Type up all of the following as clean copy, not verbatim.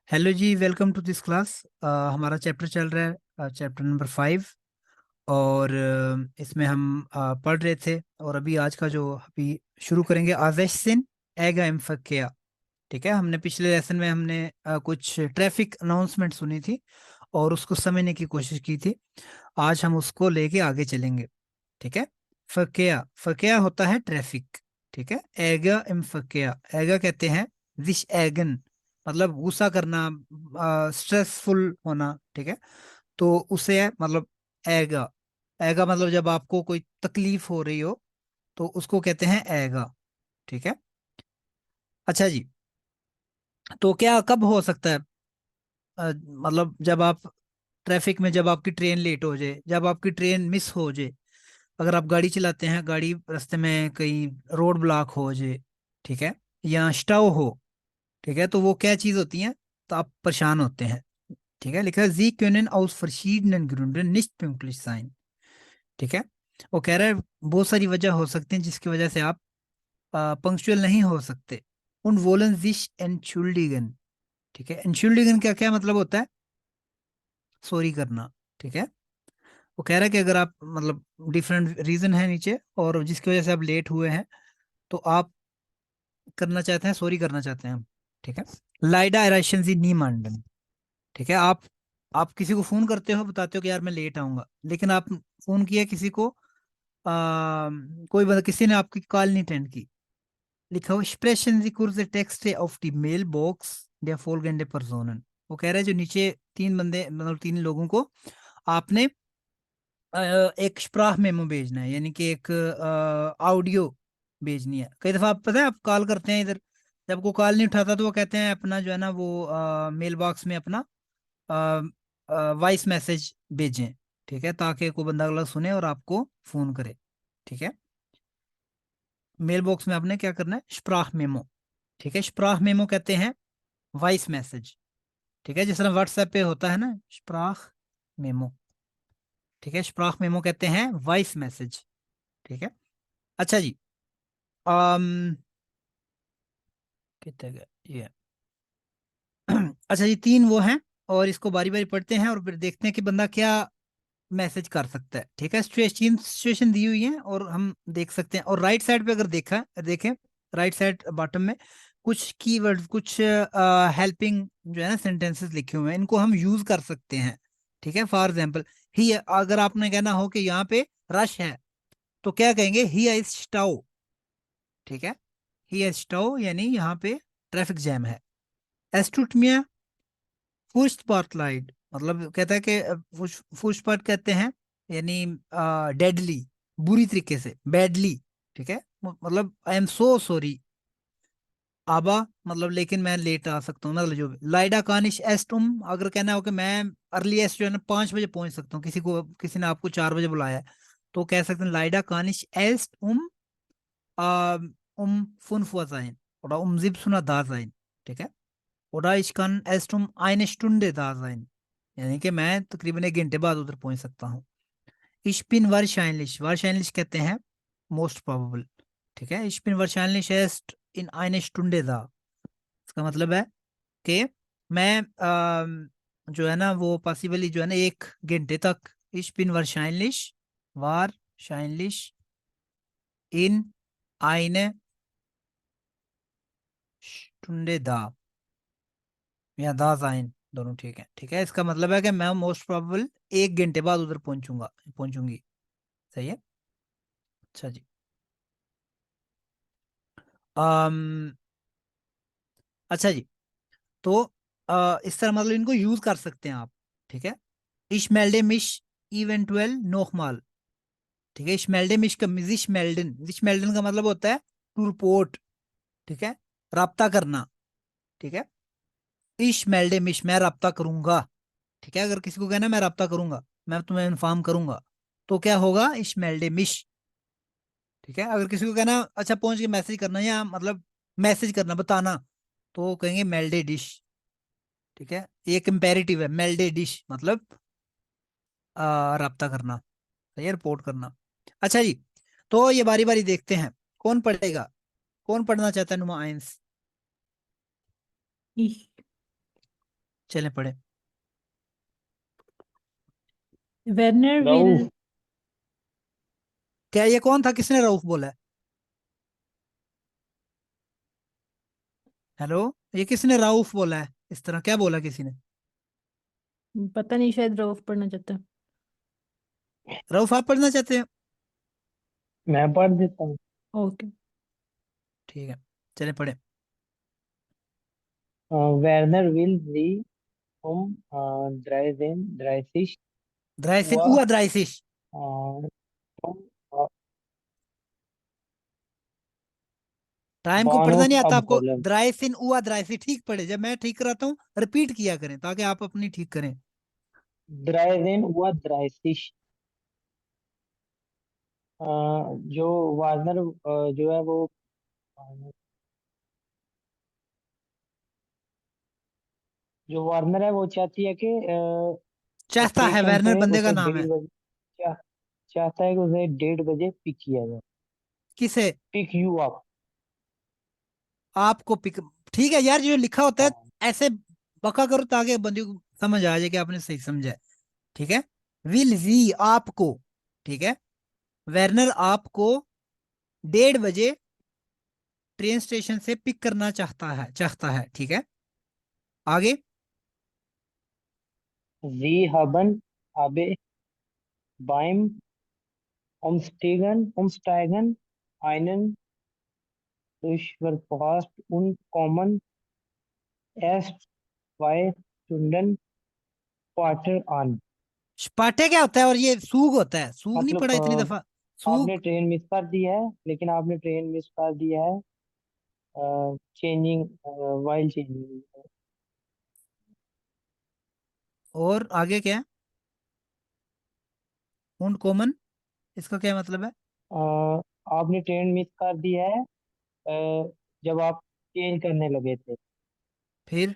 Hello ji, welcome to this class. हमारा chapter चल रहा है, चैप्टर नंबर 5। और इसमें हम पढ़ रहे थे, और अभी आज का जो अभी शुरू करेंगे आज़ेशन एगा एम्फकिया। ठीक है, हमने पिछले लेसन में हमने कुछ ट्रैफिक अनाउंसमेंट सुनी थी और उसको समझने की कोशिश की थी। आज हम उसको लेके आगे चलेंगे। ठीक है। फकिया फकिया होता है ट्रैफिक। ठीक है। एगा एम्फकिया, एगा कहते हैं विश एगन, मतलब गुस्सा करना, स्ट्रेसफुल होना। ठीक है। तो उसे है मतलब एगा। एगा मतलब जब आपको कोई तकलीफ हो रही हो तो उसको कहते हैं एगा। ठीक है। अच्छा जी, तो क्या कब हो सकता है? मतलब जब आप ट्रैफिक में, जब आपकी ट्रेन लेट हो जाए, जब आपकी ट्रेन मिस हो जाए, अगर आप गाड़ी चलाते हैं, गाड़ी रास्ते में कहीं रोड ब्लॉक हो जाए, ठीक है, या स्टव हो, ठीक है, तो वो क्या चीज होती है? तो आप परेशान होते हैं। ठीक है, लिखा है जी क्योंन aus verschiedenen Gründen nicht pünktlich sein। ठीक है। वो कह रहा है बहुत सारी वजह हो सकती हैं जिसकी वजह से आप पंक्चुअल नहीं हो सकते। उन wollen sich entschuldigen। ठीक है, entschuldigen का क्या मतलब होता है? सॉरी करना। ठीक है। वो कह रहा है कि अगर आप मतलब डिफरेंट रीजन है नीचे और जिसकी वजह से आप लेट हुए हैं, तो आप करना चाहते हैं, सॉरी करना चाहते हैं। ठीक है। लाइडा एराशन जी नी मांडन। ठीक है। आप किसी को फोन करते हो, बताते हो कि यार मैं लेट आऊंगा, लेकिन आप फोन किया किसी को, कोई बंदा, किसी ने आपकी कॉल नहीं अटेंड की। लिखा हुआ स्प्रेशन जी कुर्ज text of the mail box der folgende Personen। वो कह रहा है जो नीचे तीन बंदे, मतलब तीन लोगों को आपने एक स्प्राह मेमो भेजना है, यानी कि एक ऑडियो भेजनी है। कई दफा आप पता है, आप कॉल करते हैं इधर, जब को कॉल नहीं उठाता तो वो कहते हैं अपना जो है ना वो मेल बॉक्स में अपना वॉइस मैसेज भेजें। ठीक है, ताकि कोई बंदा अगला सुने और आपको फोन करे। ठीक है। मेल बॉक्स में आपने क्या करना है? स्प्राह मेमो। ठीक है, स्प्राह मेमो कहते हैं वॉइस मैसेज। ठीक है, जिस तरह व्हाट्सएप पे होता है ना स्प्राह मेमो। ठीक है, स्प्राह मेमो कहते हैं वॉइस मैसेज। ठीक है। अच्छा जी, अम कितने गए ये? अच्छा जी, तीन वो हैं, और इसको बारी बारी पढ़ते हैं और फिर देखते हैं कि बंदा क्या मैसेज कर सकता है। ठीक है, सिचुएशन सिचुएशन दी हुई है और हम देख सकते हैं। और राइट साइड पे अगर देखा देखें, राइट साइड बॉटम में कुछ कीवर्ड्स, कुछ हेल्पिंग जो है ना सेंटेंसेस लिखे हुए हैं, इनको हम यूज कर सकते हैं। ठीक है, फॉर एग्जाम्पल ही, अगर आपने कहना हो कि यहाँ पे रश है, तो क्या कहेंगे? He is stove. ठीक है, ही इज स्टव यानी यहाँ पे ट्रैफिक जैम है। एस्टुटमिया फुस्टस्पॉटलाइट, मतलब कहता है कि फुस्टस्पॉट कहते हैं यानी डेडली, बुरी तरीके से, बैडली। ठीक है, मतलब आई एम सो सॉरी। आबा मतलब लेकिन मैं लेट आ सकता हूँ, मतलब जो भी। लाइडा कानिश एस्टुम, अगर कहना हो कि मैं अर्लीस्ट जो है ना 5 बजे पहुंच सकता हूँ, किसी को, किसी ने आपको 4 बजे बुलाया है, तो कह सकते हैं लाइडा कानिश एस्ट फुन sein oder um 17 Uhr da sein। ठीक है। oder ich kann erst um eine Stunde da sein, यानी कि मैं तकरीबन 1 घंटे बाद उधर पहुंच सकता हूँ। Ich bin wahrscheinlich, wahrscheinlich कहते हैं मोस्ट प्रोबेबल। ठीक है, ich bin wahrscheinlich erst in eine Stunde da। इसका मतलब है कि मैं जो है ना वो पॉसिबली जो है ना 1 घंटे तक, ich bin wahrscheinlich in eine Stunde da, या दा साइन, दोनों ठीक है। ठीक है, इसका मतलब है कि मैं मोस्ट प्रोबेबल 1 घंटे बाद उधर पहुंचूंगा, पहुंचूंगी। सही है। अच्छा जी, अम अच्छा जी, तो इस तरह मतलब इनको यूज कर सकते हैं आप। ठीक है। Ich melde mich eventuell nochmal। ठीक है, ich melde mich का sich melden, sich melden का मतलब होता है टू रिपोर्ट। ठीक है, राब्ता करना। ठीक है, ich melde mich, मैं राब्ता करूंगा। ठीक है, अगर किसी को कहना है मैं राब्ता करूंगा, मैं तुम्हें इन्फॉर्म करूंगा, तो क्या होगा? ich melde mich। ठीक है, अगर किसी को कहना अच्छा पहुंच के मैसेज करना, या मतलब मैसेज करना, बताना, तो कहेंगे मेल्डे डिश। ठीक है, ये एक इम्पेरेटिव है, मेल्डे डिश मतलब राब्ता करना। सही है, रिपोर्ट करना। अच्छा जी, तो ये बारी बारी देखते हैं कौन पढ़ेगा। कौन पढ़ना चाहता है? नुमा आइंस। Ich, चलें पढ़े। वेरनर विल। रऊफ। क्या ये कौन था, किसने रऊफ बोला है? हेलो, ये किसने राउफ बोला है? इस तरह क्या बोला किसी ने? पता नहीं, शायद रऊफ पढ़ना चाहता है। रऊफ आप पढ़ना चाहते हैं? मैं पढ़ देता हूँ। ओके। ठीक है, चले पढ़े। वेरनर विल री um Dreißig ड्राइसिन Uhr उआ ड्राइसिश। um, टाइम को पढ़ना Bahnhof नहीं आता आपको? abholen। ड्राइसिन उआ ड्राइसी, ठीक पढ़े। जब मैं ठीक कराता हूँ रिपीट किया करें ताकि आप अपनी ठीक करें। 13:30 जो वार्नर जो है वो जो वार्नर है वो चाहती है कि चाहता है, स्टेशन वेरनर से बंदे का उसे नाम है। 1:30 बजे चाहता है कि उसे 1:30 बजे पिक किया जाए। किसे? Pick you up. आपको पिक। ठीक है यार, जो लिखा होता है हाँ। ऐसे पक्का करो ताकि बंदे को समझ आ जाए कि आपने सही समझा है। ठीक है। विल जी आपको। ठीक है। वेरनर आपको 1:30 बजे ट्रेन स्टेशन से पिक करना चाहता है। ठीक है, आगे। Sie haben habe beim Umsteigen einen Durchfahrt und kommen erst 2 Stunden später an। स्पाटे क्या होता है? और ये सूग होता है, सूग नहीं मतलब पढ़ा इतनी दफा? आपने सूग। ट्रेन मिस कर दी है, लेकिन आपने ट्रेन मिस कर दिया है चेंजिंग वाइल चेंजिंग। और आगे क्या है? उन कॉमन, इसका क्या मतलब है? आपने ट्रेन मिस कर दी है जब आप चेंज करने लगे थे। फिर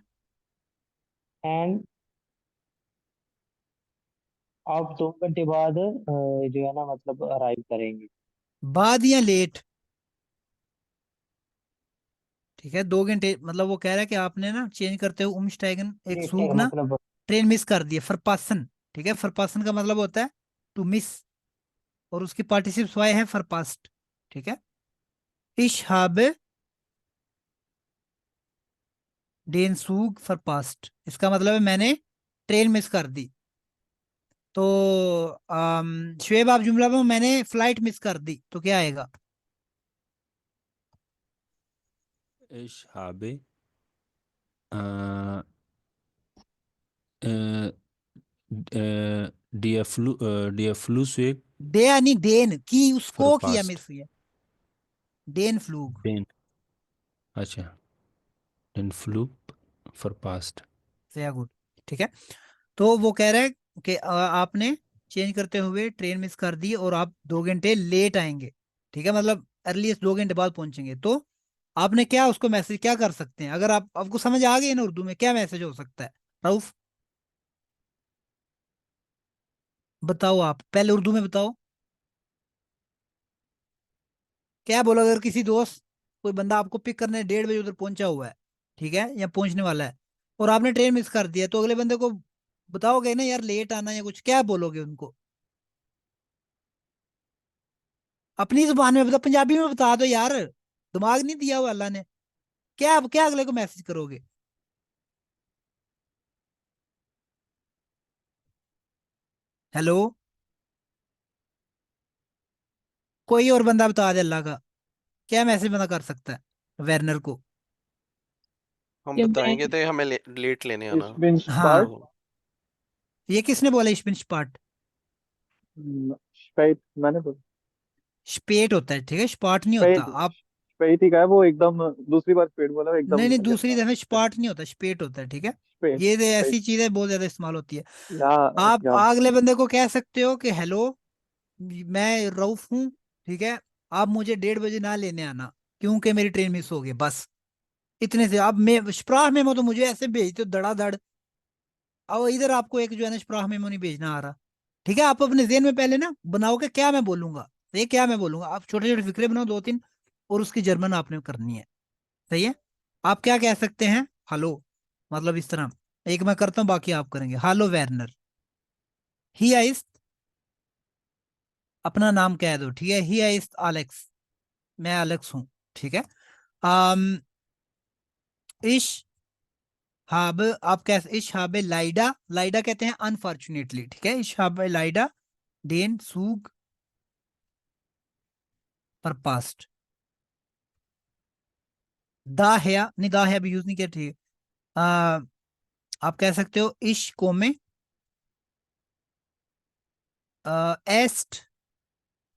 एंड आप 2 घंटे बाद जो है ना मतलब अराइव करेंगे। बाद या लेट? ठीक है, 2 घंटे मतलब वो कह रहा है कि आपने ना चेंज करते हुए उमस्टाइगन एक सूग लेटर ना मतलब ट्रेन मिस कर दी है, फरपासन। ठीक है, फरपासन का मतलब होता है टू मिस, और उसकी पार्टिसिप वाई है फरपास्ट। ठीक है। इश habe den Zug verpasst, इसका मतलब है मैंने ट्रेन मिस कर दी। तो शुएब आप जुमला में मैंने फ्लाइट मिस कर दी तो क्या आएगा? Ich habe äh, äh, der Flugzeug day यानी डेन की, उसको किया verpasst. मिस हुई है। डेन फ्लूग। Den, अच्छा, den Flug verpasst. से गुड। ठीक है। तो वो कह रहा है कि आपने चेंज करते हुए ट्रेन मिस कर दी और आप 2 घंटे लेट आएंगे। ठीक है, मतलब अर्लीस्ट 2 घंटे बाद पहुंचेंगे। तो आपने क्या उसको मैसेज क्या कर सकते हैं? अगर आपको समझ आ गई ना उर्दू में, क्या मैसेज हो सकता है? रऊफ बताओ, आप पहले उर्दू में बताओ। क्या बोलो अगर किसी दोस्त, कोई बंदा आपको पिक करने 1:30 बजे उधर पहुंचा हुआ है, ठीक है, या पहुंचने वाला है, और आपने ट्रेन मिस कर दिया, तो अगले बंदे को बताओगे ना यार लेट आना या कुछ, क्या बोलोगे उनको? अपनी जुबान में बता, पंजाबी में बता दो यार, दिमाग नहीं दिया हुआ अल्लाह ने। क्या क्या अगले को मैसेज करोगे? हेलो, कोई और बंदा बता दे अल्लाह का, क्या मैसेज बंदा कर सकता है वेरनर को? हम कि मैं बताएंगे तो हमें लेट लेने आना। Ich bin हाँ, Spalt, तो ये किसने बोला इश्पिन स्पाट? Spät, मैंने बोला स्पेट होता है, ठीक है, स्पाट नहीं होता। Spät, आप Spät ही का है वो एकदम। दूसरी बार Spät बोला वो एकदम नहीं नहीं, निकल दूसरी गया दफे था। स्पाट नहीं होता, स्पेट होता है। ठीक है, Spät, ये Spät, ऐसी चीज है बहुत ज्यादा इस्तेमाल होती है। या आप या अगले बंदे को कह सकते हो कि हेलो, मैं रऊफ हूँ, ठीक है, आप मुझे 1:30 बजे ना लेने आना क्योंकि मेरी ट्रेन मिस हो गई, बस इतने से। आप मैं स्प्राह मेमो तो मुझे ऐसे भेजते हो धड़ाधड़, अब इधर आपको एक जो है ना स्प्राह मेमो नहीं भेजना आ रहा। ठीक है, आप अपने जेहन में पहले ना बनाओ कि क्या मैं बोलूंगा, ये क्या मैं बोलूंगा, आप छोटे छोटे फिक्रे बनाओ 2-3, और उसकी जर्मन आपने करनी है। सही है। आप क्या कह सकते हैं? हेलो, मतलब इस तरह एक मैं करता हूँ, बाकी आप करेंगे। हालो वर्नर, हिया इस, अपना नाम कह दो, ठीक है। हिया इस एलेक्स, मैं एलेक्स हूँ, ठीक है। आम इश हाब, आप कैसे, इश हाबे लाइडा, लाइडा कहते हैं अनफॉर्चुनेटली, ठीक है। इश हाबे लाइडा डेन सूग पर पास्ट, दा है नहीं, दा है भी यूज नहीं किया, ठीक है। आप कह सकते हो इश कोमे एस्ट,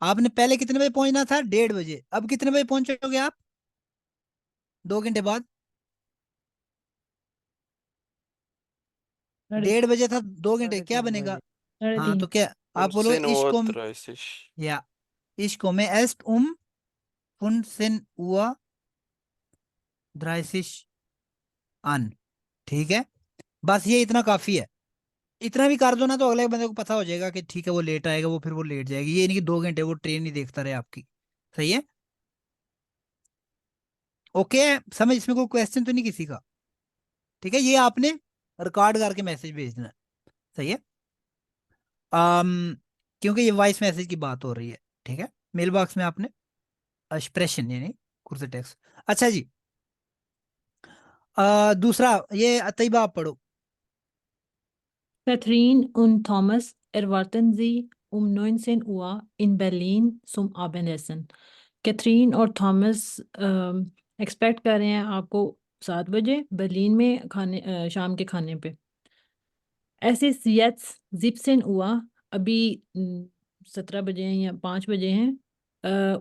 आपने पहले कितने बजे पहुंचना था? 1:30 बजे, अब कितने बजे पहुंचोगे आप 2 घंटे बाद? साढ़े 1:30 बजे था, 2 घंटे, साढ़े क्या 3 बजे। बनेगा? साढ़े हाँ, तीन तो क्या आप Un बोलो sin इश्को, o traisis. या इश्को में एस्ट फुन सिन हुआ ड्राइसिश अन, ठीक है। बस ये इतना काफी है। इतना भी कर दो ना तो अगले बंदे को पता हो जाएगा कि ठीक है वो लेट आएगा, वो फिर वो लेट जाएगी। ये नहीं कि 2 घंटे वो ट्रेन ही देखता रहे आपकी। सही है, ओके है समझ? इसमें कोई क्वेश्चन तो नहीं किसी का? ठीक है, ये आपने रिकॉर्ड करके मैसेज भेजना है। सही है। आम क्योंकि ये वॉइस मैसेज की बात हो रही है, ठीक है। मेल बॉक्स में आपने एक्सप्रेशन यानी कुर्से टेक्स्ट। अच्छा जी, दूसरा ये तैयबा आप पढ़ो। Catherine und Thomas erwarten Sie um 19 Uhr in Berlin zum Abendessen. Catherine और थॉमस एक्सपेक्ट कर रहे हैं आपको 7 बजे बर्लिन में खाने शाम के खाने पे। Es ist jetzt 17 Uhr, अभी 17 बजे हैं या 5 बजे हैं।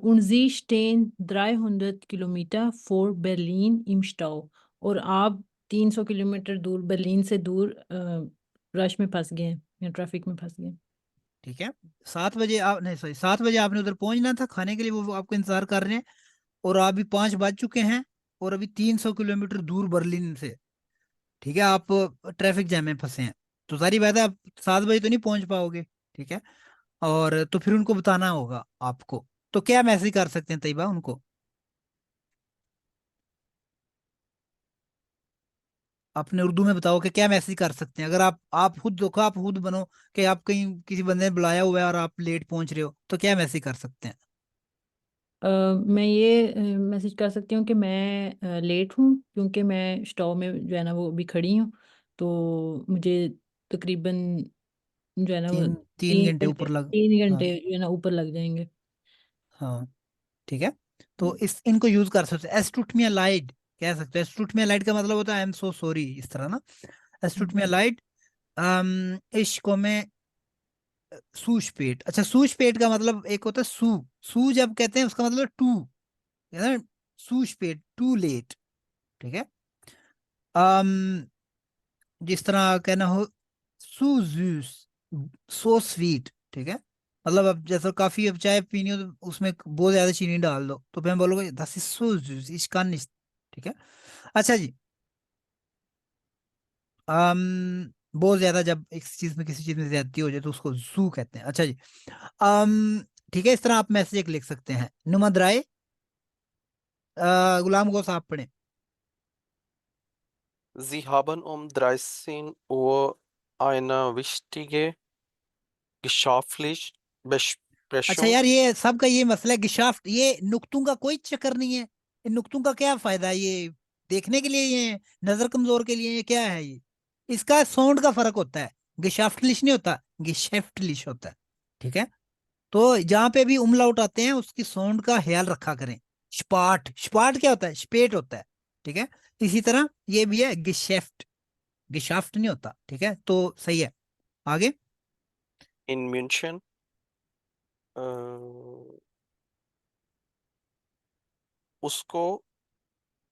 Und Sie stehen 300 Kilometer vor Berlin im Stau, और आप 300 किलोमीटर दूर, बर्लिन से दूर रश में फंस गए हैं या ट्रैफिक में फंस गए। ठीक है, 7 बजे आप नहीं, सॉरी 7 बजे आपने उधर पहुंचना था खाने के लिए, वो आपको इंतजार कर रहे हैं, और अभी 5 बज चुके हैं, और अभी 300 किलोमीटर दूर बर्लिन से, ठीक है, आप ट्रैफिक जैम में फंसे हैं। तो सारी बात है, आप 7 बजे तो नहीं पहुंच पाओगे, ठीक है। और तो फिर उनको बताना होगा आपको। तो क्या मैसेज कर सकते हैं तैयबा उनको? अपने उर्दू में बताओ कि क्या मैसेज कर सकते हैं। अगर आप खुद देखो, आप खुद बनो कि आप कहीं किसी बंदे ने बुलाया हुआ है और आप लेट पहुंच रहे हो, तो क्या मैसेज कर सकते हैं? मैं ये मैसेज कर सकती हूँ कि मैं लेट हूँ क्योंकि मैं स्टॉव में जो है ना वो अभी खड़ी हूँ, तो मुझे तकरीबन जो है ना वो 3 3 घंटे ऊपर लग, तीन हाँ, घंटे जो है ना ऊपर लग जाएंगे। हाँ, ठीक है। तो इस इनको यूज कर सकते हैं। एस्टुटमिया लाइड कह सकते हैं। एस्टुटमिया लाइड का मतलब होता है आई एम सो सॉरी, इस तरह ना। एस्टुटमिया लाइड इश्को में सूश पेट। अच्छा, सूश पेट का मतलब एक होता है सू जब कहते हैं उसका मतलब टू, है ना। सूश पेट, टू लेट, ठीक है। um, जिस तरह कहना हो सू जूस, सो स्वीट, ठीक है। मतलब अब जैसे काफी, अब चाय पीनी हो तो उसमें बहुत ज्यादा चीनी डाल दो, तो फिर हम बोलोगे दस इज सो जूस इस का, ठीक है। अच्छा जी, बहुत ज्यादा जब एक चीज में किसी चीज में ज्यादती हो जाए तो उसको जू कहते हैं। अच्छा जी, ठीक है, इस तरह आप मैसेज एक लिख सकते हैं। नुमद्राय, गुलाम गौस आप पढ़े। Sie haben um 13 Uhr eine wichtige geschäftliche अच्छा Besprechung. यार, ये सबका ये मसला है गिशाफ्ट, ये नुक्तों का कोई चक्कर नहीं है। इन नुक्तों का क्या फायदा है? ये देखने के लिए, ये नजर कमजोर के लिए, ये क्या है ये? इसका साउंड का फर्क होता है। गिशाफ्टलिश नहीं होता, गिशेफ्टलिश होता है, ठीक है। तो जहां पे भी उमलाउट आते हैं उसकी साउंड का ख्याल रखा करें। स्पाट, स्पाट क्या होता है? स्पेट होता है, ठीक है। इसी तरह ये भी है गिशेफ्ट, गिशाफ्ट नहीं होता, ठीक है। तो सही है, आगे। In München. Äh, उसको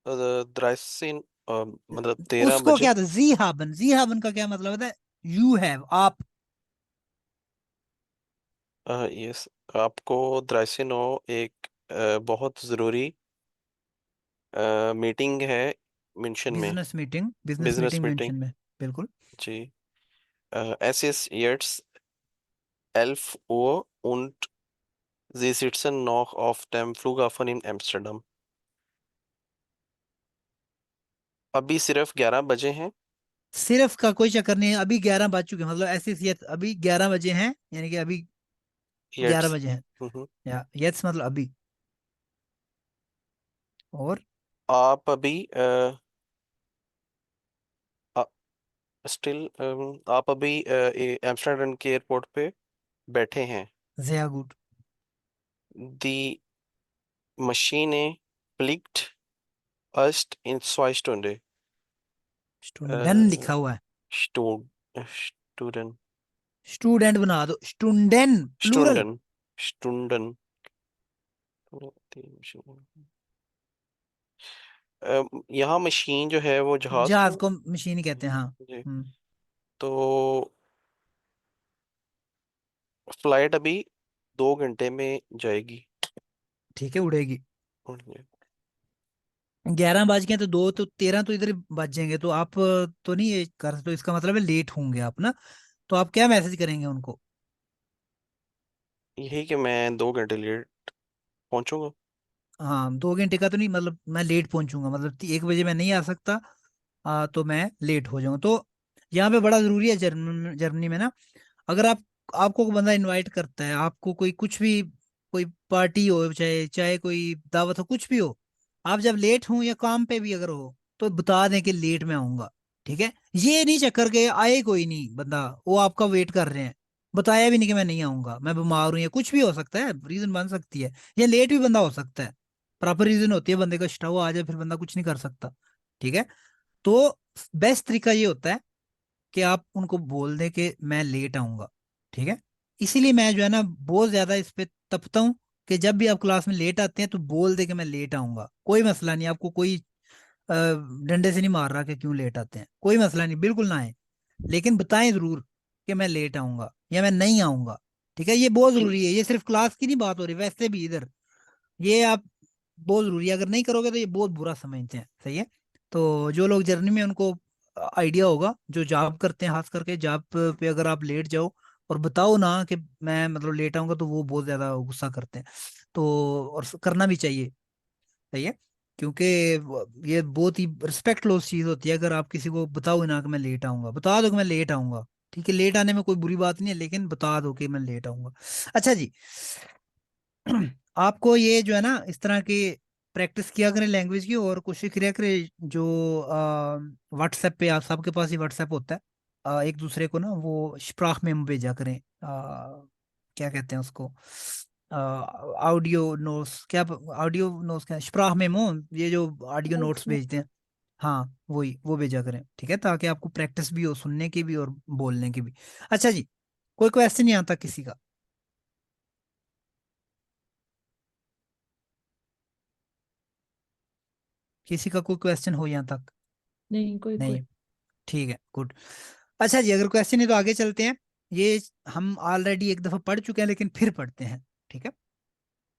13 मतलब 13 उसको बजे। क्या था? जी हाबन, जी हाबन का क्या मतलब होता है? यू हैव, आप। यस, आपको 13 एक बहुत ज़रूरी मीटिंग है मिंशन में। Business business meeting meeting, mention में, बिल्कुल। जी। Es ist jetzt 11 Uhr und Sie sitzen noch auf dem Flughafen in Amsterdam. अभी सिर्फ 11 बजे हैं सिर्फ का कोई चक्कर नहीं है, अभी 11 बज चुके हैं, मतलब ऐसी अभी 11 बजे हैं, यानी कि अभी 11 Jetzt. बजे हैं, हम्म। या यस मतलब अभी। और आप अभी स्टिल आप अभी एम्स्टर्डम के एयरपोर्ट पे बैठे हैं। sehr gut। दी मशीने फ्लिक्ट अस्ट इन 2 Stunden। स्टूडेंट लिखा हुआ है, स्टूडेंट स्टूडेंट बना दो, स्टूडेंट प्लूरल। Student student. यहाँ मशीन जो है वो जहाज जहाज को। को मशीन ही कहते हैं, हाँ। जी। हम्म, तो फ्लाइट अभी 2 घंटे में जाएगी। ठीक है, उड़ेगी। जी। 11 बज गए तो 2 तो 13 तो इधर ही बज जाएंगे, तो आप तो नहीं ये कर, तो इसका मतलब है लेट होंगे आप ना, तो आप क्या मैसेज करेंगे उनको? यही कि मैं 2 घंटे लेट पहुंचूंगा। हाँ, 2 घंटे का तो नहीं, मतलब मैं लेट पहुंचूंगा, मतलब 1 बजे मैं नहीं आ सकता, तो मैं लेट हो जाऊंगा। तो यहाँ पे बड़ा जरूरी है जर्मनी में ना, अगर आपको कोई बंदा इनवाइट करता है, आपको कोई कुछ भी, कोई पार्टी हो, चाहे चाहे कोई दावत हो, कुछ भी हो, आप जब लेट हो या काम पे भी अगर हो, तो बता दें कि लेट में आऊंगा। ठीक है, ये नहीं चक्कर के आए कोई नहीं बंदा, वो आपका वेट कर रहे हैं, बताया भी नहीं कि मैं नहीं आऊंगा, मैं बीमार हूं, या कुछ भी हो सकता है, रीजन बन सकती है, या लेट भी बंदा हो सकता है, प्रॉपर रीजन होती है बंदे का, स्टव आ जाए फिर बंदा कुछ नहीं कर सकता। ठीक है, तो बेस्ट तरीका ये होता है कि आप उनको बोल दें कि मैं लेट आऊंगा। ठीक है, इसीलिए मैं जो है ना बहुत ज्यादा इस पे तपता हूँ कि जब भी आप क्लास में लेट आते हैं तो बोल दे कि मैं लेट आऊंगा, कोई मसला नहीं, आपको कोई डंडे से नहीं मार रहा कि क्यों लेट आते हैं, कोई मसला नहीं, बिल्कुल ना आए, लेकिन बताएं जरूर कि मैं लेट आऊंगा या मैं नहीं आऊंगा। ठीक है, ये बहुत जरूरी है, ये सिर्फ क्लास की नहीं बात हो रही, वैसे भी इधर ये आप बहुत जरूरी है, अगर नहीं करोगे तो ये बहुत बुरा समझते हैं। सही है, तो जो लोग जर्नी में उनको आइडिया होगा, जो जॉब करते हैं, खास करके जॉब पे अगर आप लेट जाओ और बताओ ना कि मैं मतलब लेट आऊंगा, तो वो बहुत ज्यादा गुस्सा करते हैं, तो और करना भी चाहिए। सही है, क्योंकि ये बहुत ही रिस्पेक्ट लॉस चीज होती है, अगर आप किसी को बताओ ना कि मैं लेट आऊंगा, बता दो कि मैं लेट आऊंगा। ठीक है, लेट आने में कोई बुरी बात नहीं है, लेकिन बता दो कि मैं लेट आऊंगा। अच्छा जी, आपको ये जो है ना इस तरह की प्रैक्टिस किया करें लैंग्वेज की, और कोशिश किया करें जो व्हाट्सएप पे, आप सबके पास ही व्हाट्सएप होता है, एक दूसरे को ना वो स्प्राख मेमो भेजा करें, क्या कहते हैं उसको, ऑडियो नोट्स, क्या ऑडियो नोट्स, क्या स्प्राख मेमो, ये जो ऑडियो नोट्स भेजते हैं, हाँ वही वो भेजा करें। ठीक है, ताकि आपको प्रैक्टिस भी हो सुनने की भी और बोलने की भी। अच्छा जी, कोई क्वेश्चन नहीं आता किसी का? किसी का कोई क्वेश्चन हो यहाँ तक? नहीं कोई नहीं, ठीक है, गुड। अच्छा जी, अगर क्वेश्चन नहीं तो आगे चलते हैं, ये हम ऑलरेडी एक दफा पढ़ चुके हैं, लेकिन फिर पढ़ते हैं। ठीक है,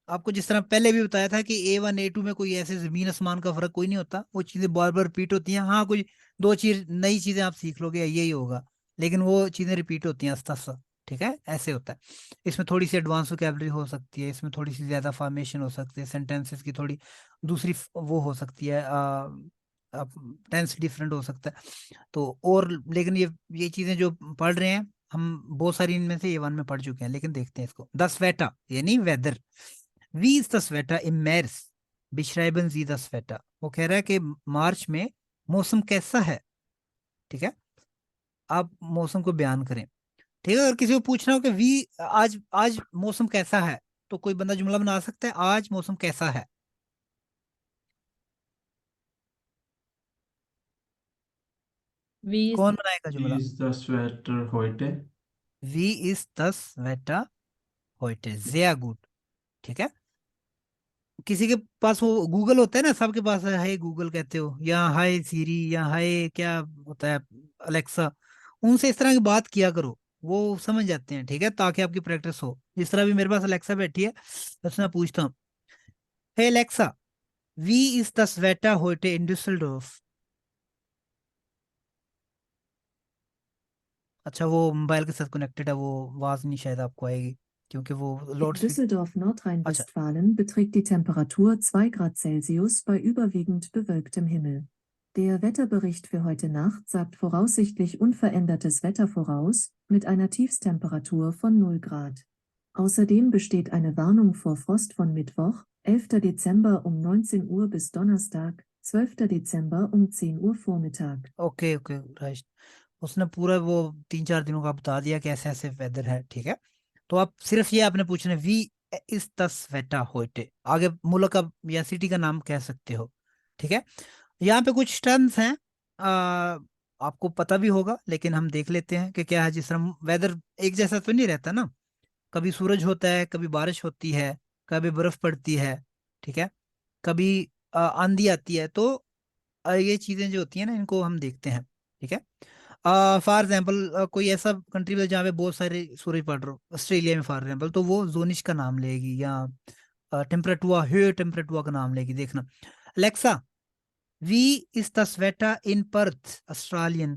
आपको जिस तरह पहले भी बताया था कि A1 A2 में कोई ऐसे जमीन आसमान का फर्क कोई नहीं होता, वो चीजें बार बार रिपीट होती हैं, हाँ कोई 2 चीज नई चीजें आप सीख लोगे यही होगा, लेकिन वो चीजें रिपीट होती हैं आस्ता आस्ता। ठीक है, ऐसे होता है। इसमें थोड़ी सी एडवांस वोकैबलरी हो सकती है, इसमें थोड़ी सी ज्यादा फॉर्मेशन हो सकती है, सेंटेंसेस की थोड़ी दूसरी वो हो सकती है, टेंस डिफरेंट हो सकता है, तो और लेकिन ये चीजें जो पढ़ रहे हैं हम, बहुत सारी इनमें से A1 में पढ़ चुके हैं, लेकिन देखते हैं इसको। द स्वेटा यानी वेदर, वी इज द स्वेटा im März beschreiben Sie das Wetter, वो कह रहा है कि मार्च में मौसम कैसा है। ठीक है, आप मौसम को बयान करें। ठीक है, अगर किसी को पूछना हो कि वी आज आज मौसम कैसा है, तो कोई बंदा जुमला बना सकता है, आज मौसम कैसा है? वी कौन बनाएगा Wie जुमला? ist das Wetter heute? वी इज das Wetter heute, sehr gut। ठीक है, किसी के पास वो गूगल होता है ना, सबके पास है, हाय गूगल कहते हो, या हाय सीरी, या हाय क्या होता है, अलेक्सा, उनसे इस तरह की बात किया करो, वो समझ जाते हैं। ठीक है, ताकि आपकी प्रैक्टिस हो, जिस तरह भी मेरे पास अलेक्सा बैठी है, उससे मैं पूछता हूँ, हे अलेक्सा, वी इज द स्वेटर होटे इन डुससेलडोर्फ। अच्छा, वो मोबाइल के साथ कनेक्टेड है, वो आवाज नहीं शायद आपको आएगी, क्योंकि वो In लाउड स्पीकर। Düsseldorf, अच्छा, Nordrhein-Westfalen beträgt die Temperatur 2 Grad Celsius bei überwiegend bewölktem Himmel. Der Wetterbericht für heute Nacht sagt voraussichtlich unverändertes Wetter voraus, mit einer Tiefstemperatur von 0 Grad. Außerdem besteht eine Warnung vor Frost von Mittwoch, 11. Dezember um 19 Uhr bis Donnerstag, 12. Dezember um 10 Uhr Vormittag. Okay okay right, उसने पूरा वो 3-4 दिनों का बता दिया कैसे ऐसे weather है, ठीक है। तो आप सिर्फ ये आपने पूछना वी इस दस वेटा होइटे, आगे मुल्क का या सिटी का नाम कह सकते हो, ठीक है। यहाँ पे कुछ टर्म्स हैं, आपको पता भी होगा लेकिन हम देख लेते हैं कि क्या है। जिस तरह वेदर एक जैसा तो नहीं रहता ना, कभी सूरज होता है, कभी बारिश होती है, कभी बर्फ पड़ती है, ठीक है, कभी आंधी आती है। तो ये चीजें जो होती हैं ना, इनको हम देखते हैं, ठीक है। फॉर एग्जाम्पल कोई ऐसा कंट्री में जहाँ पे बहुत सारे सूरज पड़ रहे हो, ऑस्ट्रेलिया में फॉर एग्जाम्पल, तो वो जोनिश का नाम लेगी या टेम्परेटुआ टेम्परेटुआ का नाम लेगी। देखना Alexa, wie ist das Wetter in Perth, Australien?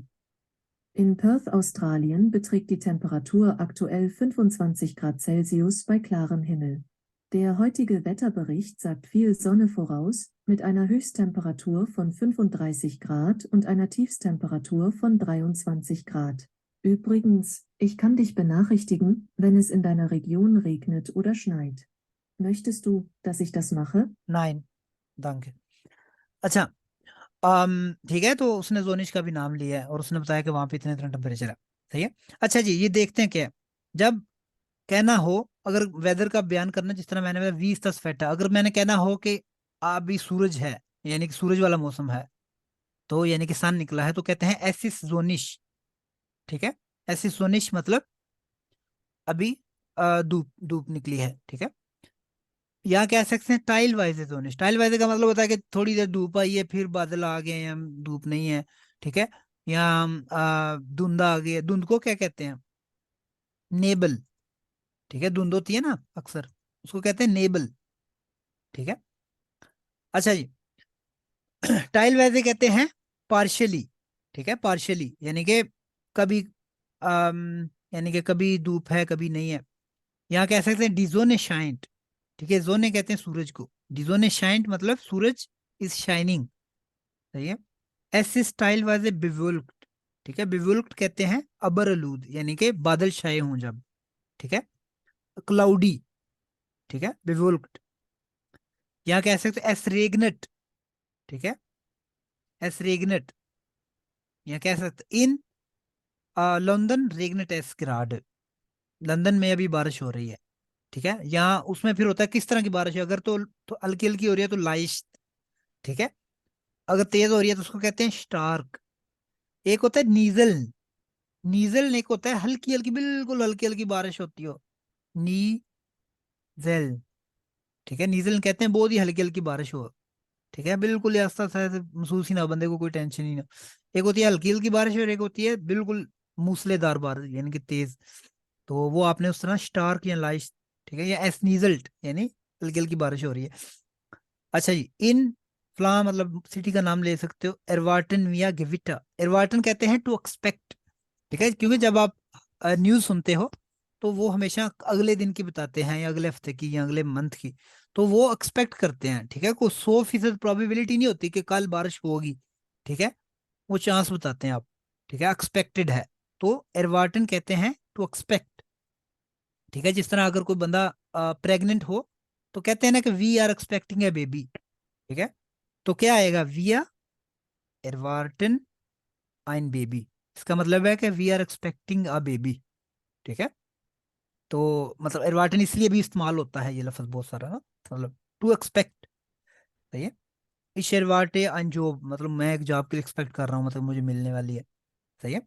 In Perth, Australien beträgt die Temperatur aktuell 25 Grad Celsius bei klarem Himmel. Der heutige Wetterbericht sagt viel Sonne voraus, mit einer Höchsttemperatur von 35 Grad und einer Tiefstemperatur von 23 Grad. Übrigens, ich kann dich benachrichtigen, wenn es in deiner Region regnet oder schneit. Möchtest du, dass ich das mache? Nein, danke. अच्छा, ठीक है, तो उसने जोनिश का भी नाम लिया है और उसने बताया कि वहां पे इतने इतना टेम्परेचर है, सही है। अच्छा जी, ये देखते हैं क्या है। जब कहना हो, अगर वेदर का बयान करना, जिस तरह मैंने बताया 20 फेटा, अगर मैंने कहना हो कि अभी सूरज है, यानी कि सूरज वाला मौसम है, तो यानी कि सन निकला है, तो कहते हैं एसिस जोनिश, ठीक है। एसिस जोनिश मतलब अभी धूप धूप निकली है, ठीक है। या कह सकते हैं टाइल वाइज जोनिश। टाइल वाइज का मतलब होता है कि थोड़ी देर धूप आई है, फिर बादल आ गए हैं, धूप नहीं है, ठीक है। या धुंध आ गई है, धुंध को क्या कहते हैं? नेबल, ठीक है। धुंध होती है ना अक्सर, उसको कहते हैं नेबल, ठीक है। अच्छा जी, टाइल वैसे कहते हैं पार्शियली, ठीक है। पार्शियली यानी कि कभी यानी कि कभी धूप है कभी नहीं है। यहाँ कह सकते हैं डिजोनेशाइंट, ठीक है। जोने कहते हैं सूरज को, डिजोनेशाइंट मतलब सूरज इज शाइनिंग, सही है। एस स्टाइल वाज ए बिवुल्क्ड, ठीक है। बिवुल्क्ड कहते हैं अबर अलूद, यानी कि बादल छाए हों जब, ठीक है। क्लाउडी, ठीक है, बिवुल्क्ड। यहाँ कह सकते हैं एसरेगनेट, ठीक है, एसरेगनेट। यहाँ कह सकते इन लंदन रेगनेट एस्क्राड, लंदन में अभी बारिश हो रही है, ठीक है। यहाँ उसमें फिर होता है किस तरह की बारिश है, अगर तो हल्की हल्की हो रही है तो लाइश, ठीक है। अगर तेज हो रही है तो उसको कहते हैं स्टार्क। एक होता है नीजल, नीजल एक होता है हल्की हल्की, बिल्कुल हल्की हल्की बारिश होती हो, नीजल, ठीक है। नीजल कहते हैं बहुत ही हल्की हल्की बारिश हो, ठीक है, बिल्कुल आस्ता सा महसूस ही ना, बंदे को कोई टेंशन ही ना। एक होती है हल्की हल्की बारिश और एक होती है बिल्कुल मूसलेधार बारिश, यानी कि तेज। तो वो आपने उस तरह स्टार्क या लाइश, ठीक है, या एसनीजल्ट यानी हल्की हल्की बारिश हो रही है। अच्छा जी, इन फ्ला मतलब सिटी का नाम ले सकते हो, एरवाटन या गिविटा। एरवाटन कहते हैं टू एक्सपेक्ट, ठीक है, क्योंकि जब आप न्यूज सुनते हो तो वो हमेशा अगले दिन की बताते हैं या अगले हफ्ते की या अगले मंथ की, तो वो एक्सपेक्ट करते हैं, ठीक है। कोई 100% प्रोबेबिलिटी नहीं होती कि कल बारिश होगी, ठीक है, वो चांस बताते हैं आप, ठीक है, एक्सपेक्टेड है। तो एरवाटन कहते हैं टू एक्सपेक्ट, ठीक है। जिस तरह अगर कोई बंदा प्रेग्नेंट हो तो कहते हैं ना कि we are expecting a baby, ठीक है। तो क्या आएगा? वी आर एरवाटन आइन बेबी, इसका मतलब है कि we are expecting a baby, ठीक है। तो मतलब एरवाटन इसलिए भी इस्तेमाल होता है ये लफ्ज बहुत सारा ना, मतलब टू एक्सपेक्ट, सही है। इशरवाटे अन जॉब मतलब मैं एक जॉब के लिए एक्सपेक्ट कर रहा हूँ, मतलब मुझे मिलने वाली है, सही है।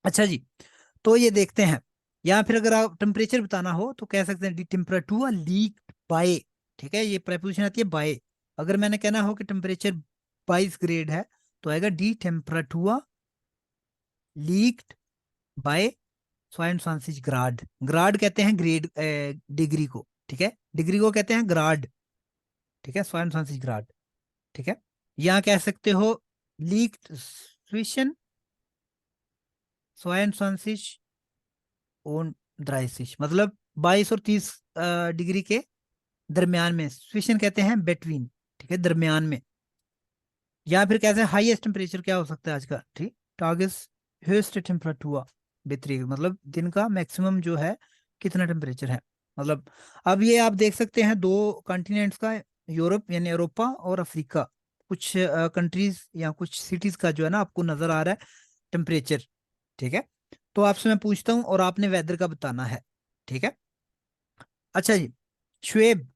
अच्छा जी, तो ये देखते हैं। या फिर अगर आप टेम्परेचर बताना हो तो कह सकते हैं दी टेम्परेचर लीक बाय, ठीक है, ये प्रेपोजिशन आती है बाय। अगर मैंने कहना हो कि टेम्परेचर 22 ग्रेड है तो आएगा डी टेम्परेचर लीक्ड बाय 22 ग्राड। ग्राड कहते हैं ग्रेड डिग्री को, ठीक है, डिग्री को कहते हैं ग्राड, ठीक है, 22 ग्राड, ठीक है। यहाँ कह सकते हो लीक्ड स्विशन 22 और 30, मतलब 22 और 30 डिग्री के दरमियान में, स्विशन कहते हैं बिटवीन, ठीक है, दरमियान में। या फिर कैसे हाईएस्ट टेम्परेचर क्या हो सकता है आज का, ठीक, टागस höchste Temperatur beträgt, मतलब दिन का मैक्सिमम जो है कितना टेम्परेचर है। मतलब अब ये आप देख सकते हैं दो कॉन्टिनेंट्स का, यूरोप यानी यूरोपा और अफ्रीका, कुछ कंट्रीज या कुछ सिटीज का जो है ना आपको नजर आ रहा है टेम्परेचर, ठीक है। तो आपसे मैं पूछता हूँ और आपने वेदर का बताना है, ठीक है। अच्छा जी, शुएब,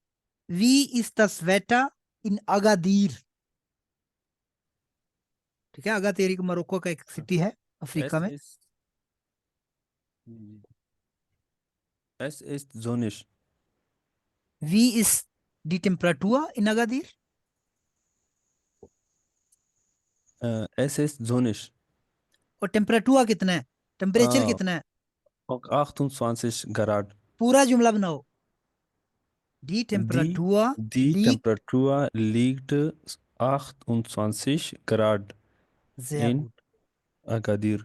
वी इज द स्वेटा इन अगादीर, ठीक है। अगादीर एक मोरक्को का एक सिटी है अफ्रीका Es में। ist, es ist sonnig. वी इज दी टेम्परेचर इन अगादीर, Es ist sonnig. और टेम्परेचर कितना है, टेम्परेचर Ah, कितना है, auch 28 Grad. पूरा जुमला बनाओ। दी Die, temperature die leak, Temperatur liegt 28 Grad sehr in gut, Agadir.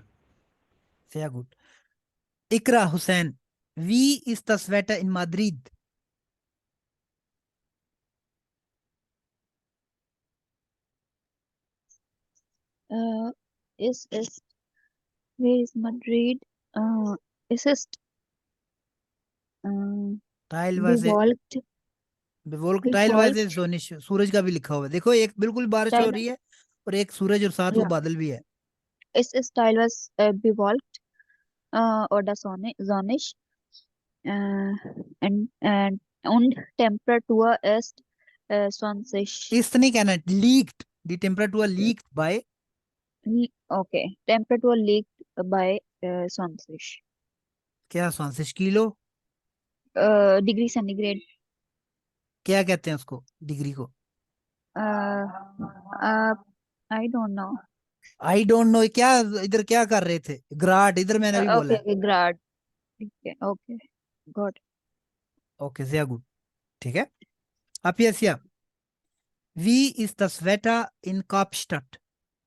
sehr gut। Iqra Hussain, वी इज द स्वेटर इन Madrid, Es ist, where is Madrid? Es ist टाइलवाइजे, bewölkt, बिवोल्क टाइलवाइजे bewölkt, जोनिश, सूरज का भी लिखा हुआ है, देखो एक बिल्कुल बारिश हो teil, रही है और एक सूरज और साथ वो ja, बादल भी है। es ist teilweise bewölkt oder sonnig äh, und Temperatur ist 20. इस नहीं कहना, लीक्ड, दी टेम्परेचर लीक्ड बाय, Okay, Temperatur liegt bei 20 क्या 34 किलो, Degree Centigrade. क्या कहते हैं उसको, डिग्री को। Uh, uh, I don't know. I don't know, क्या इधर क्या कर रहे थे, ग्राड इधर मैंने भी बोला Okay, है। okay, grad. Okay, got it. Okay sehr gut, ठीक है। अब यस या, वी इज द स्वेटर इन कापस्टट,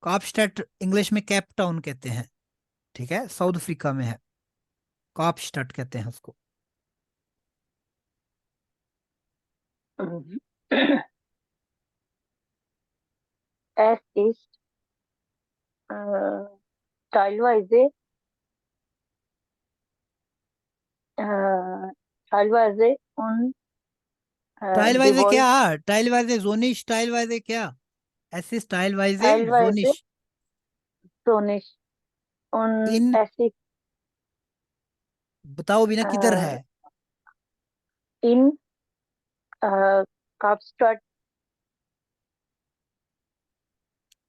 कापस्टट इंग्लिश में कैप टाउन कहते हैं, ठीक है, साउथ अफ्रीका में है, कापस्टट कहते हैं उसको। Es ist teilweise teilweise und टाइलवाइजे क्या, bewölkt, टाइलवाइजे जोनिश, टाइलवाइजे क्या, ऐसे टाइलवाइजे teilweise जोनिश sonnig und इन, es ist बताओ बिना किधर है, in Kapstadt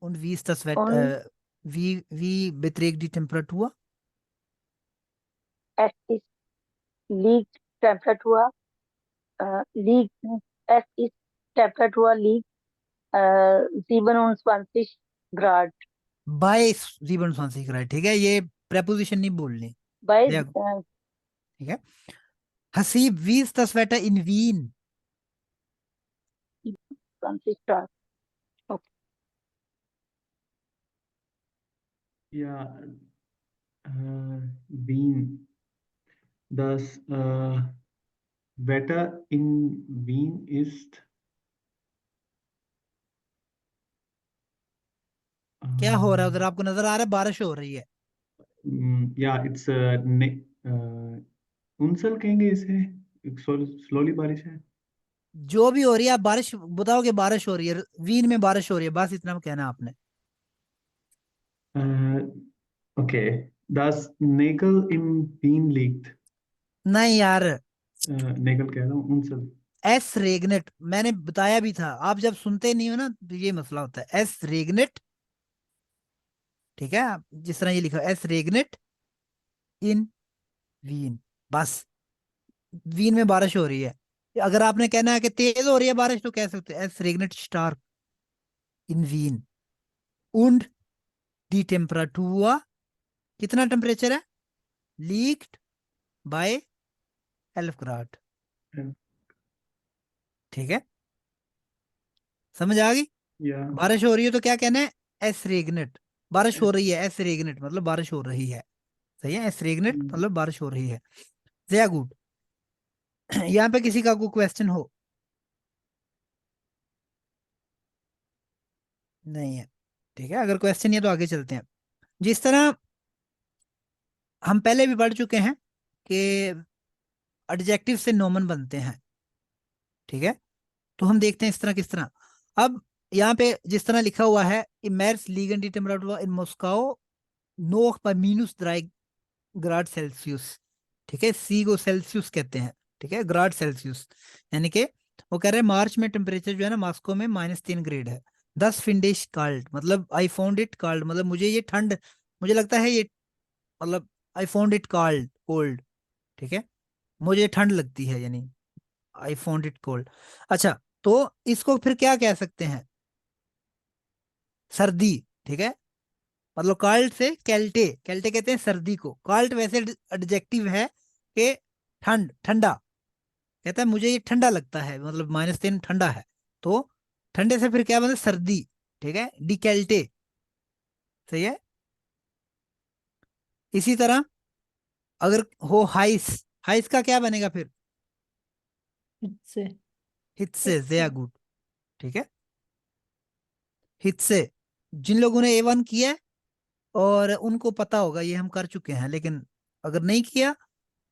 und wie ist das Wetter, und wie beträgt die Temperatur, es ist liegt Temperatur liegt es ist Temperatur liegt 27 Grad बाय 27 grade, ठीक है, ये preposition नहीं बोलनी, bei ठीक है। Haseeb, wie ist das Wetter in Wien, 20 Grad. Okay. Ja, Wien. Das Wetter in Wien ist क्या हो रहा है उधर, आपको नजर आ रहा है बारिश हो रही है, या इट्स उनसल कहेंगे इसे, स्लोली बारिश है। जो भी हो रही है आप बारिश बताओ कि बारिश हो रही है, वीन में बारिश हो रही है, बस इतना कहना आपने। Okay, das Nägel in Wien liegt. नहीं यार, नेगल कह रहा हूँ, उनसल। एस रेगनेट मैंने बताया भी था, आप जब सुनते नहीं हो ना तो ये मसला होता है, एस रेगनेट, ठीक है, जिस तरह ये लिखा एस रेगनेट इन वीन, बस वीन में बारिश हो रही है। अगर आपने कहना है कि तेज हो रही है बारिश तो कह सकते हैं एस रेगनेट स्टार्क इन वीन und die Temperatur, कितना टेम्परेचर है, लीक्ड बाय 11 ग्राड, ठीक है, समझ आ गई। या बारिश हो रही है तो क्या कहना है, एस रेगनेट, बारिश हो रही है, एस रेगनेट मतलब बारिश हो रही है, सही है, एस रेगनेट मतलब बारिश हो रही है, sehr gut। यहाँ पे किसी का कोई क्वेश्चन हो, नहीं है, ठीक है, अगर क्वेश्चन नहीं है तो आगे चलते हैं। जिस तरह हम पहले भी पढ़ चुके हैं कि एडजेक्टिव से नोमन बनते हैं, ठीक है, तो हम देखते हैं इस तरह किस तरह। अब यहाँ पे जिस तरह लिखा हुआ है, इमेर्स लीगन डी टेम्परेचर इन मॉस्को नो पर -3 ग्राड सेल्सियस, ठीक है, सी को सेल्सियस कहते हैं, ठीक है, ग्राड सेल्सियस, यानी कि वो कह रहे हैं मार्च में टेम्परेचर जो है ना मॉस्को में -3 ग्रेड है। 10 फिंडिश काल्ड, मतलब आई फाउंड इट काल्ड, मतलब मुझे ये ठंड, मुझे लगता है ये, मतलब I found it called cold, ठीक है, मुझे ठंड लगती है, यानी आई फाउंड इट कोल्ड। अच्छा, तो इसको फिर क्या कह सकते हैं, सर्दी, ठीक है, मतलब काल्ट से कैल्टे, कैल्टे कहते हैं सर्दी को, काल्ट वैसे एडजेक्टिव है कि ठंडा, कहता है मुझे ये ठंडा लगता है, मतलब -3 ठंडा है, तो ठंडे से फिर क्या बने, सर्दी, ठीक है, डिकैल्टे, सही है। इसी तरह अगर हो हाइस, हाइस का क्या बनेगा फिर, इससे हित से, जया गुड, ठीक है, हित से। जिन लोगों ने A1 किया है और उनको पता होगा, ये हम कर चुके हैं, लेकिन अगर नहीं किया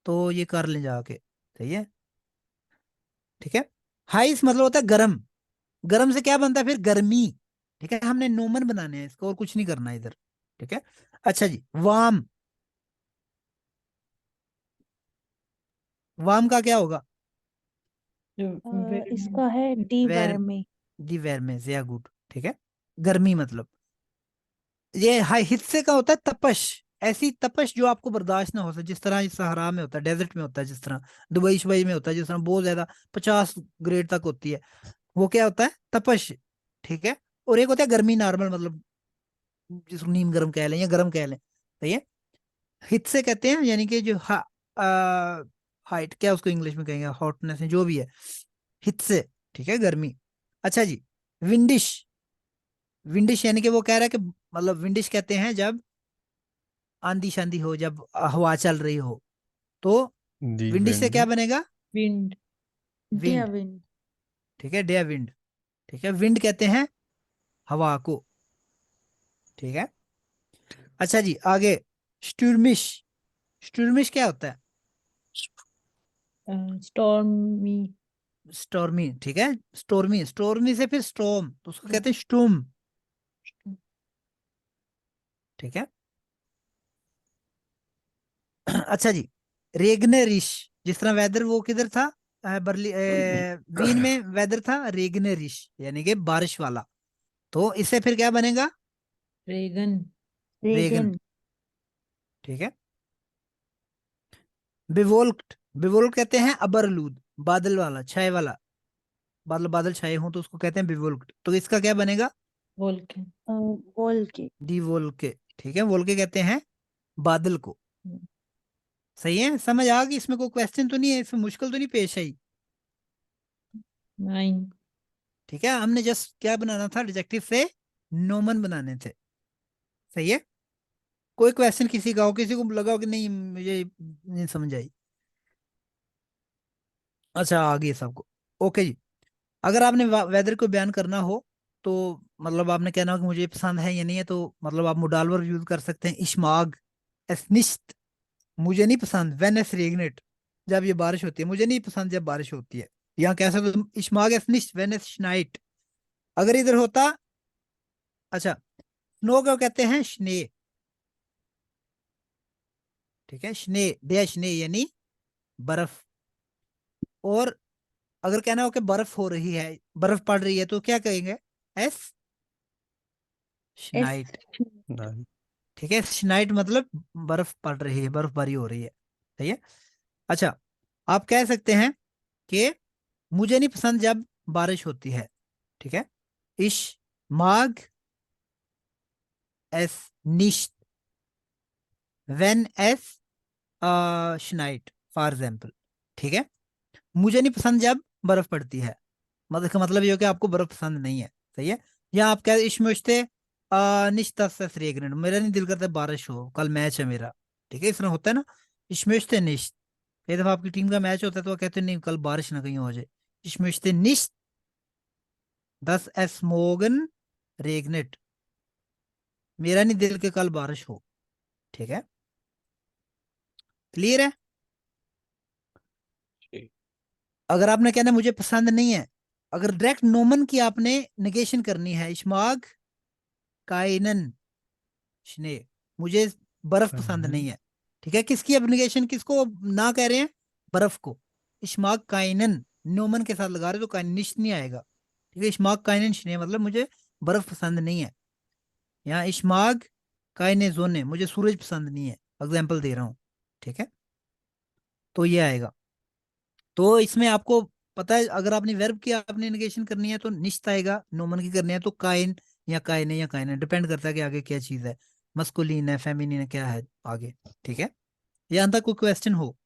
तो ये कर ले जाके, सही है, ठीक है। हाइस मतलब होता है गरम, गरम से क्या बनता है फिर, गर्मी, ठीक है, हमने नोमन बनाने हैं इसको और कुछ नहीं करना है इधर, ठीक है। अच्छा जी, वाम, वाम का क्या होगा, जो इसका है डी वेर, वार में। दी वेर में, जिया गुड, ठीक है, गर्मी मतलब। ये हाई हिस्से का होता है तपश, ऐसी तपश जो आपको बर्दाश्त ना हो सके, जिस तरह इस सहारा में होता है, डेजर्ट में होता है, जिस तरह दुबई शुबई में होता है, जिस तरह बहुत ज्यादा 50 ग्रेड तक होती है, वो क्या होता है, तपश, ठीक है। और एक होता है गर्मी नॉर्मल, मतलब जिसको नीम गर्म कह लें या गर्म कह लें, सही है। हित से कहते हैं, यानी कि जो हाइट, क्या उसको इंग्लिश में कहेंगे, हॉटनेस जो भी है, हित से, ठीक है, गर्मी। अच्छा जी, विंडिश, विंडिश यानी कि वो कह रहा है कि, मतलब विंडिश कहते हैं जब आंधी शांधी हो, जब हवा चल रही हो, तो दी विंडिश से क्या विंड, बनेगा, विंड, डियर विंड, विंड। ठीक है, डे विंड, ठीक है, विंड कहते हैं हवा को, ठीक है। अच्छा जी, आगे स्टूर्मिश, स्टूर्मिश क्या होता है, स्टॉर्मी, स्टॉर्मी, ठीक है, स्टोर्मी, स्टोर्मी से फिर स्टॉर्म, तो उसको कहते हैं स्टूम, ठीक है। अच्छा जी, रेगनरिश, जिस तरह वेदर वो किधर था, वीन में वेदर था रेगनरिश, यानी कि बारिश वाला, तो इससे फिर क्या बनेगा, रेगन, रेगन, रेगन। ठीक है। बिवोल्क्ड, बिवोल्क्ड कहते हैं अबरलूद, बादल वाला, छाए वाला, बादल बादल छाए हों तो उसको कहते हैं बिवोल्क्ड, तो इसका क्या बनेगा, वोल्केन, वोल के। डिवोल्के, ठीक है, वोल्के कहते हैं बादल को, सही है। समझ आ गई, इसमें कोई क्वेश्चन तो नहीं है, इसमें मुश्किल तो नहीं पेश आई, 9, ठीक है, हमने जस्ट क्या बनाना था, एडजेक्टिव से नोमन बनाने थे, सही है। कोई क्वेश्चन किसी का हो, किसी को लगा हो कि नहीं मुझे नहीं समझ आई, अच्छा आ गई सबको, ओके जी। अगर आपने वेदर को बयान करना हो, तो मतलब आपने कहना हो कि मुझे ये पसंद है या नहीं है, तो मतलब आप मोडाल वर्ब यूज कर सकते हैं, इश्माग, एसनिश्त, मुझे नहीं पसंद, वेन एस रेगनेट, जब ये बारिश होती है, मुझे नहीं पसंद जब बारिश होती है, यहाँ कह सकते हो इश्माग एसनिश्त वेन एस श्नाइट। अगर इधर होता, अच्छा, स्नो को कहते हैं स्ने, ठीक है, स्ने, डे स्ने यानी बर्फ। और अगर कहना हो कि बर्फ हो रही है, बर्फ पड़ रही है, तो क्या कहेंगे, एस एस। स्नाइट, नाइन, ठीक है, स्नाइट मतलब बर्फ पड़ रही है, बर्फबारी हो रही है, सही है। अच्छा, आप कह सकते हैं कि मुझे नहीं पसंद जब बारिश होती है, ठीक है, इश माग एस निश्त वेन एस स्नाइट, फॉर एग्जाम्पल, ठीक है। मुझे नहीं पसंद जब बर्फ पड़ती है, मतलब इसका मतलब ये हो कि आपको बर्फ पसंद नहीं है, सही है। या आप कह इश्मुश्ते निश्त रेगनेट, मेरा नहीं दिल करता बारिश हो, कल मैच है मेरा, ठीक है, इस तरह होता है ना, इश्मुश्ते निश्त। कई दफा आपकी टीम का मैच होता है तो वो कहते हैं नहीं कल बारिश ना कहीं हो जाए, इश्मुश्ते निश्त दस एस मोगन रेगनेट, मेरा नहीं दिल के कल बारिश हो। ठीक है, क्लियर है। जी। अगर आपने कहना मुझे पसंद नहीं है, अगर डायरेक्ट नोमन की आपने निगेशन करनी है, इश्माग काइनन शने, मुझे बर्फ पसंद नहीं है। ठीक है, किसकी अब निगेशन, किसको ना कह रहे हैं? बर्फ को। इश्माग काइनन नोमन के साथ लगा रहे हो तो काइनिश नहीं आएगा। ठीक है, इश्माग काइनन शने मतलब मुझे बर्फ पसंद नहीं है। यहाँ इश्माग काइने जोने, मुझे सूरज पसंद नहीं है, एग्जाम्पल दे रहा हूँ। ठीक है, तो ये आएगा। तो इसमें आपको पता है, अगर आपने वर्ब की आपने निगेशन करनी है तो निश्चित आएगा, नोमन की करनी है तो काइन या काइने या काइने, डिपेंड करता है कि आगे क्या चीज है, मस्कुलिन है फेमिनिन है क्या है आगे। ठीक है, यहाँ तक कोई क्वेश्चन हो?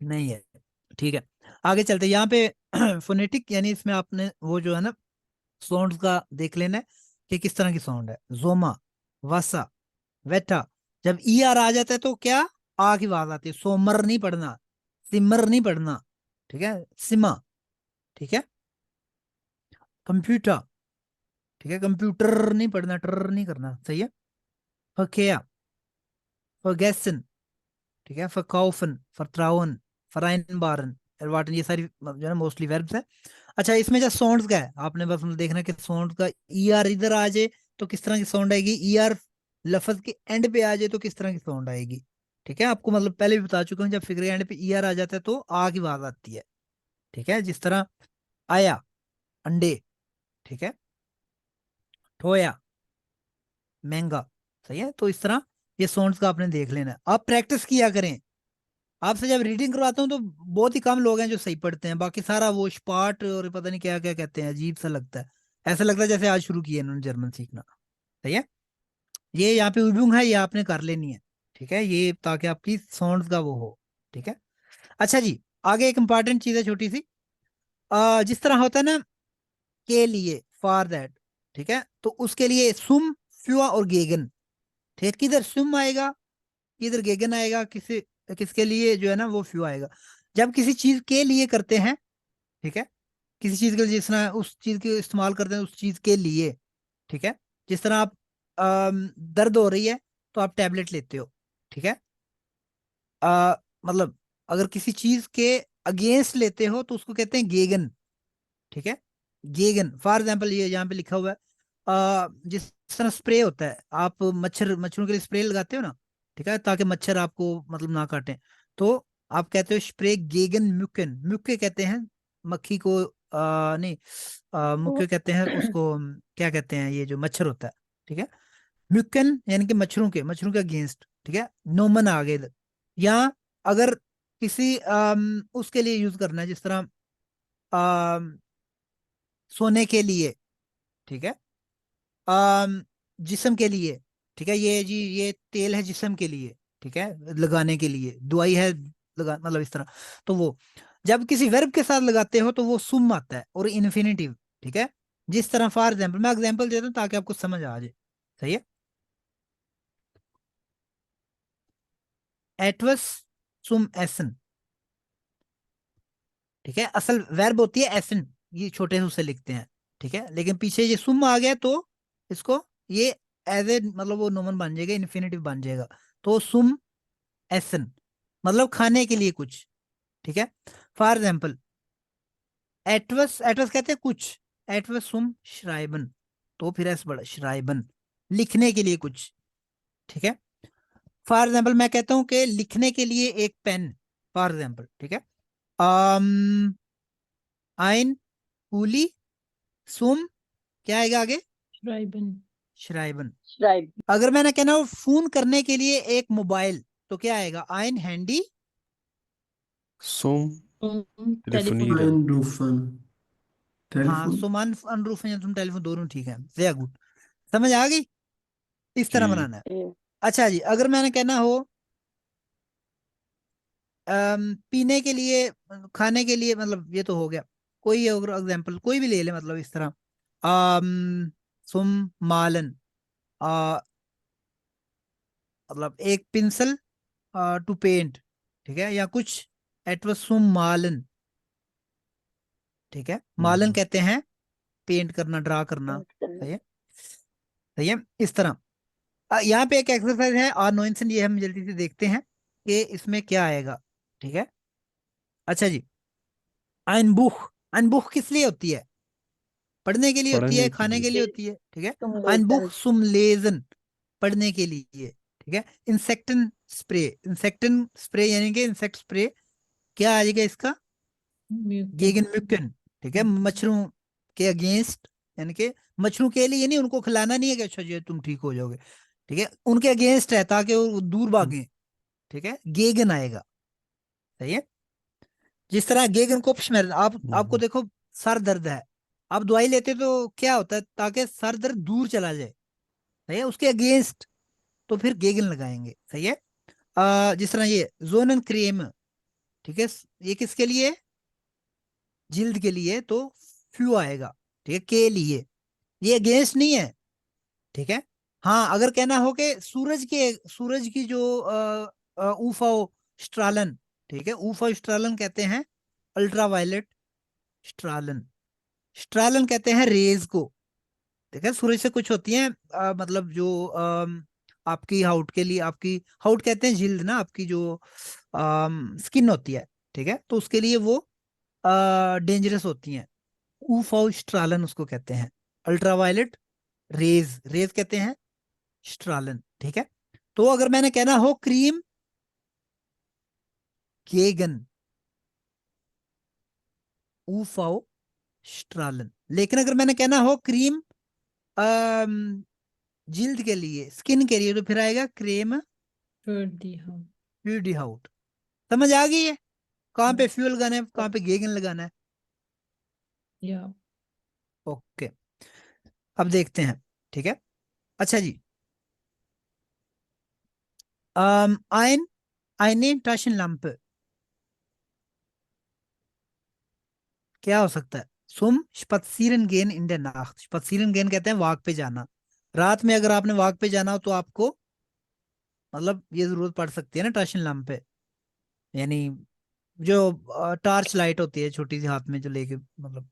नहीं है। ठीक है, आगे चलते हैं। यहाँ पे फोनेटिक यानी इसमें आपने वो जो है ना साउंड का देख लेना है कि किस तरह की साउंड है। जोमा, वासा, वेटा, जब ई आर आ जाता है तो क्या आ की आवाज आती है। सोमर नहीं पढ़ना, सिमर नहीं पढ़ना। ठीक है, सिमा। ठीक है, कंप्यूटर। ठीक है, कंप्यूटर नहीं पढ़ना, टर नहीं करना, सही है। फकेया, फगेसन। ठीक है, फकाउफन, फरत्राउन, फराइनबारन, एलवाटन, ये सारी जो है मोस्टली वर्ब्स है। अच्छा, इसमें जो साउंड्स का है आपने बस मतलब देखना कि साउंड का ई आर इधर आ जाए तो किस तरह की साउंड आएगी, ई आर लफज के एंड पे आ जाए तो किस तरह की साउंड आएगी। ठीक है, आपको मतलब पहले भी बता चुका हूँ, जब फिक्र एंड पे ई आर आ जाता है तो आ की आवाज आती है। ठीक है, जिस तरह आया अंडे। ठीक है, ठोया महंगा। सही है, तो इस तरह ये साउंड्स का आपने देख लेना है। आप प्रैक्टिस किया करें। आपसे जब रीडिंग करवाता हूँ तो बहुत ही कम लोग हैं जो सही पढ़ते हैं, बाकी सारा वो स्पार्ट और पता नहीं क्या क्या कहते हैं, अजीब सा लगता है। ऐसा लगता है जैसे आज शुरू किया इन्होंने जर्मन सीखना। सही है, ये यहाँ पे उबुंग है, ये आपने कर लेनी है। ठीक है, ये ताकि आपकी साउंड्स का वो हो। ठीक है, अच्छा जी, आगे एक इंपॉर्टेंट चीज है छोटी सी। जिस तरह होता है ना के लिए, फॉर दैट। ठीक है, तो उसके लिए सुम, फ्यूआ और गेगन। ठीक है, किधर सुम आएगा, किधर गेगन आएगा, किसी किसके लिए जो है ना वो फ्यू आएगा। जब किसी चीज के लिए करते हैं, ठीक है, किसी चीज के लिए, जिस तरह उस चीज के इस्तेमाल करते हैं उस चीज के लिए। ठीक है, जिस तरह आप दर्द हो रही है तो आप टैबलेट लेते हो। ठीक है, मतलब अगर किसी चीज के अगेंस्ट लेते हो तो उसको कहते हैं गेगन। ठीक है, गेगन फॉर एग्जाम्पल ये यहाँ पे लिखा हुआ है। जिस तरह स्प्रे होता है, आप मच्छरों के लिए स्प्रे लगाते हो ना, ठीक है, ताकि मच्छर आपको मतलब ना काटे, तो आप कहते हो स्प्रे गेगन म्यूकन, म्यूके कहते हैं मक्खी को, नहीं, मुक्के कहते हैं उसको, क्या कहते हैं ये जो मच्छर होता है। ठीक है, म्यूकन यानी कि मच्छरों के अगेंस्ट। ठीक है, नोमन आ गए इधर। या अगर किसी उसके लिए यूज करना है, जिस तरह सोने के लिए। ठीक है, आम, जिस्म के लिए। ठीक है, ये जी ये तेल है जिस्म के लिए। ठीक है, लगाने के लिए, दवाई है लगा मतलब इस तरह। तो वो जब किसी वर्ब के साथ लगाते हो तो वो सुम आता है और इन्फिनिटिव। ठीक है, जिस तरह फॉर एग्जाम्पल, मैं एग्जाम्पल देता हूँ ताकि आपको समझ आ जाए। सही है, एटवस सुम एसन। ठीक है, असल वर्ब होती है एसन, ये छोटे से उसे लिखते हैं। ठीक है, लेकिन पीछे ये सुम आ गया तो इसको ये एज ए मतलब वो नोमन बन जाएगा, इन्फिनिटिव बन जाएगा। तो सुम एसन मतलब खाने के लिए कुछ। ठीक है, फॉर एग्जाम्पल एटवस, एटवस कहते हैं कुछ, एटवस सुम श्राइबन, तो फिर एस बड़ा श्राइबन, लिखने के लिए कुछ। ठीक है, फॉर एग्जाम्पल मैं कहता हूं कि लिखने के लिए एक पेन, फॉर एग्जाम्पल। ठीक है, आइन कूली सुम, क्या आएगा आगे, श्राइबन। श्राइबन। श्राइब, अगर मैंने कहना हो फोन करने के लिए एक मोबाइल तो क्या आएगा, आइन handy. Som telephone. telefonieren. Anrufen. हाँ, Telefon. सुमान अनरूफ या तुम टेलीफोन, दोनों ठीक है, वेरी गुड, समझ आ गई। इस तरह जी। बनाना है। अच्छा जी, अगर मैंने कहना हो पीने के लिए, खाने के लिए, मतलब ये तो हो गया। कोई अगर एग्जांपल कोई भी ले ले, मतलब इस तरह सुम मालन, आ, मतलब एक पेंसिल टू पेंट। ठीक है, या कुछ एटवस सुम मालन। ठीक है। मालन कहते हैं पेंट करना, ड्रा करना। पेंट करना। सही है, सही है। इस तरह यहाँ पे एक एक्सरसाइज है और नॉइंसन, ये हम जल्दी से देखते हैं कि इसमें क्या आएगा। ठीक है, अच्छा जी। अनबुख, अनबुख किस लिए होती है? पढ़ने के लिए होती है, पढ़ने के खाने के लिए। लिए होती है। ठीक है, तुम अनबुख लेजन सुम लेजन, पढ़ने के लिए। ठीक है। इंसेक्टन स्प्रे, इंसेक्टन स्प्रे यानी कि इंसेक्ट स्प्रे, क्या आ जाएगा इसका? म्यूकन। गेगन म्यूकन। ठीक है, मच्छरों के अगेंस्ट, यानी कि मच्छरों के लिए नहीं, उनको खिलाना नहीं है कि अच्छा जी तुम ठीक हो जाओगे। ठीक है, उनके अगेंस्ट है ताकि वो दूर भागें। ठीक है, गेगन आएगा। सही है। जिस तरह गेगन कोप्शमेर, आपको देखो सर दर्द है, आप दवाई लेते तो क्या होता है? ताकि सर दर्द दूर चला जाए। सही है, उसके अगेंस्ट तो फिर गेगन लगाएंगे। सही है। जिस तरह ये जोनन क्रीम, ठीक है, ये किसके लिए? जिल्द के लिए, तो फ्यू आएगा। ठीक है, के लिए, ये अगेंस्ट नहीं है। ठीक है। हाँ, अगर कहना हो कि सूरज की जो ऊफा स्ट्रालन, ठीक है, ऊफा स्ट्रालन कहते हैं अल्ट्रावायलेट स्ट्रालन, स्ट्रालन कहते हैं रेज को। ठीक है, सूरज से कुछ होती है मतलब जो आपकी हाउट के लिए, आपकी हाउट कहते हैं जिल्द ना, आपकी जो स्किन होती है। ठीक है, तो उसके लिए वो डेंजरस होती हैं। ऊफा स्ट्रालन उसको कहते हैं, अल्ट्रावायलेट रेज, रेज कहते हैं स्ट्रालन। ठीक है, तो अगर मैंने कहना हो क्रीम गेगन ऊफाओ स्ट्रालन, लेकिन अगर मैंने कहना हो क्रीम जिल्द के लिए, स्किन के लिए, तो फिर आएगा क्रीम फिर दी हम। फ्यूडिहाउट। समझ आ गई है कहाँ पे फ्यूल लगाना है, कहाँ पे गेगन लगाना है? या ओके, अब देखते हैं। ठीक है, अच्छा जी। आयन आयने टाशन लंप क्या हो सकता है? सुम स्पत्सीरन गेन इन द नाcht, स्पत्सीरन गेन कहते हैं वॉक पे जाना। रात में अगर आपने वॉक पे जाना हो तो आपको मतलब ये जरूरत पड़ सकती है ना टाशन लैंप पे, यानी जो टार्च लाइट होती है छोटी सी हाथ में जो लेके, मतलब।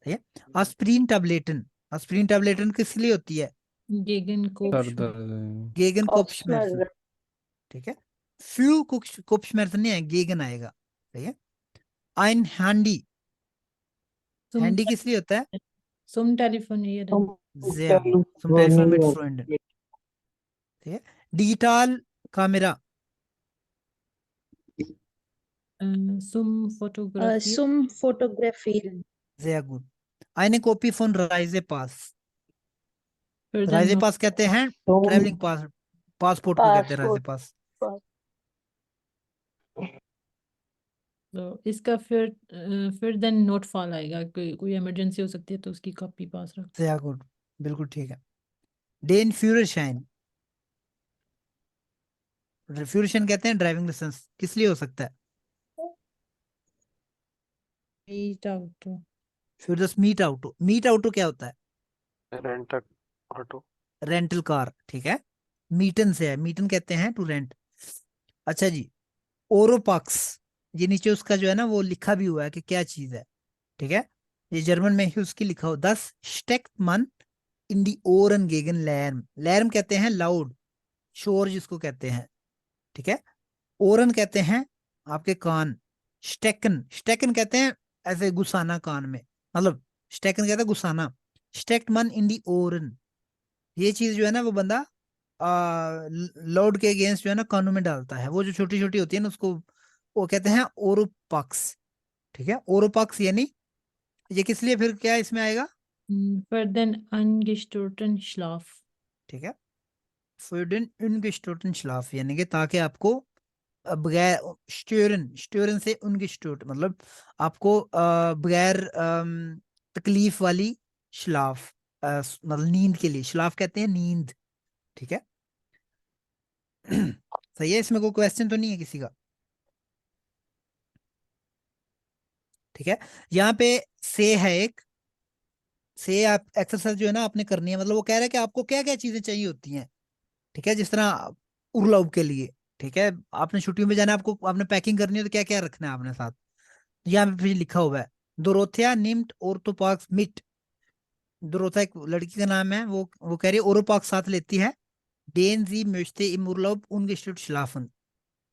ठीक है, एस्पिरिन टैबलेटन, एस्पिरिन टैबलेटन किस लिए होती है? गेगन को सर दर्द। गेगन कोप्शमेर्सन। कोप्शमेर ठीक है, फ्यू कोप्शमेर्सन नहीं है, गेगन आएगा। ठीक है, आइन हैंडी, तुम हैंडी किस लिए होता है? तुम टेलीफोन ये तुम sehr gut, zum Telefon mit Freunden। ठीक है, डिजिटल कैमरा, तुम photography Zum Fotografieren. sehr gut, eine Kopie von Reisepass, फिर देन राइजेपास कहते हैं तुम ट्रैवलिंग पास, पासपोर्ट को कहते हैं पासपोर्ट राइजेपास। तो इसका फिर देन नोट फॉल आएगा, कोई इमरजेंसी हो सकती है तो उसकी कॉपी पास रख। sehr gut, बिल्कुल ठीक है। डेन फ्यूरशाइन, फ्यूरशाइन कहते हैं ड्राइविंग लाइसेंस, किस लिए हो सकता है? मीट आउट। फिर दस मीट आउटो, मीट आउटो क्या होता है? Rent auto. Rental car. ठीक है, मीटन से है, मीटन कहते हैं टू रेंट। अच्छा जी, ओरोपाक्स, ये नीचे उसका जो है ना वो लिखा भी हुआ है कि क्या चीज है। ठीक है, ये जर्मन में ही उसकी लिखा हो, दस स्टेक्ट मन इन दी ओरन गेगन लैर्म, लैर्म कहते हैं लाउड शोर जिसको कहते हैं। ठीक है, ओरन कहते हैं आपके कान, स्टेकन, स्टेकन कहते हैं ऐसे गुस्साना कान में, मतलब स्टेकन कहते हैं गुस्साना, स्टेक्ट मन इन दी ओरन, ये चीज जो है ना वो बंदा लाउड के अगेंस्ट जो है ना कानों में डालता है, वो जो छोटी छोटी होती है ना उसको वो कहते हैं ओरोपाक्स। ठीक है, ओरोपाक्स यानी ये किस लिए, फिर क्या इसमें आएगा? फिर देन अनगेस्टोर्टन श्लाफ। ठीक है, फॉर उनगेस्टोर्टन श्लाफ यानी कि ताकि आपको बगैर स्टोरन, स्टोरन से उनगेस्टोर्ट मतलब आपको बगैर तकलीफ वाली श्लाफ, मतलब नींद के लिए श्लाफ कहते हैं नींद। ठीक है, सही है, इसमें कोई क्वेश्चन तो नहीं है किसी का? ठीक है, यहाँ पे से है एक, से आप एक्सरसाइज जो है ना आपने करनी है, मतलब वो कह रहा है कि आपको क्या क्या चीजें चाहिए होती हैं। ठीक है, जिस तरह उर्लाव के लिए, ठीक है, आपने छुट्टियों में जाना है, आपको आपने पैकिंग करनी है तो क्या क्या रखना है आपने साथ, यहाँ पे फिर लिखा हुआ है डोरोथिया निम्ट ओर्थोपाक्स मिट। डोरोथा एक लड़की का नाम है, वो कह रही है ओरोपाक्स साथ लेती है। डेन जी möchte im Urlaub ungestört schlafen।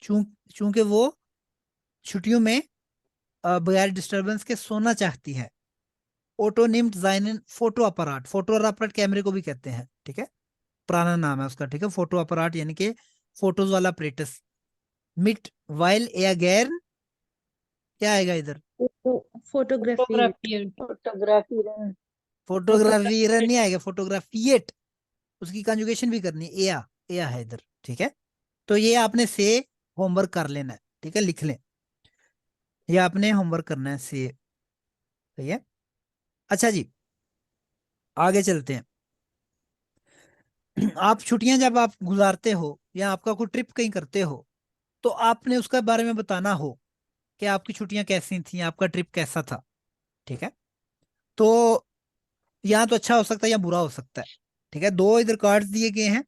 चूंकि वो छुट्टियों में बगैर डिस्टरबेंस के सोना चाहती है। ओटो निम्ट seinen फोटो अपराट, फोटो अपराट कैमरे को भी कहते हैं, ठीक है, पुराना नाम है उसका, ठीक है, फोटो अपराट यानी कि फोटोज वाला अपरेटस। मिट वाइल एयर गैर, क्या आएगा इधर? फोटोग्राफी फोटोग्राफी फोटोग्राफी नहीं आएगा, फोटोग्राफिएट, उसकी कंजुगेशन भी करनी है, एया है इधर, ठीक है। तो ये आपने से होमवर्क कर लेना है, ठीक है, लिख लें, ये आपने होमवर्क करना है से, सही है। अच्छा जी, आगे चलते हैं। आप छुट्टियां जब आप गुजारते हो या आपका कोई ट्रिप कहीं करते हो, तो आपने उसके बारे में बताना हो कि आपकी छुट्टियां कैसी थी, आपका ट्रिप कैसा था, ठीक है। तो यहाँ तो अच्छा हो सकता है या बुरा हो सकता है, ठीक है। दो इधर कार्ड्स दिए गए हैं,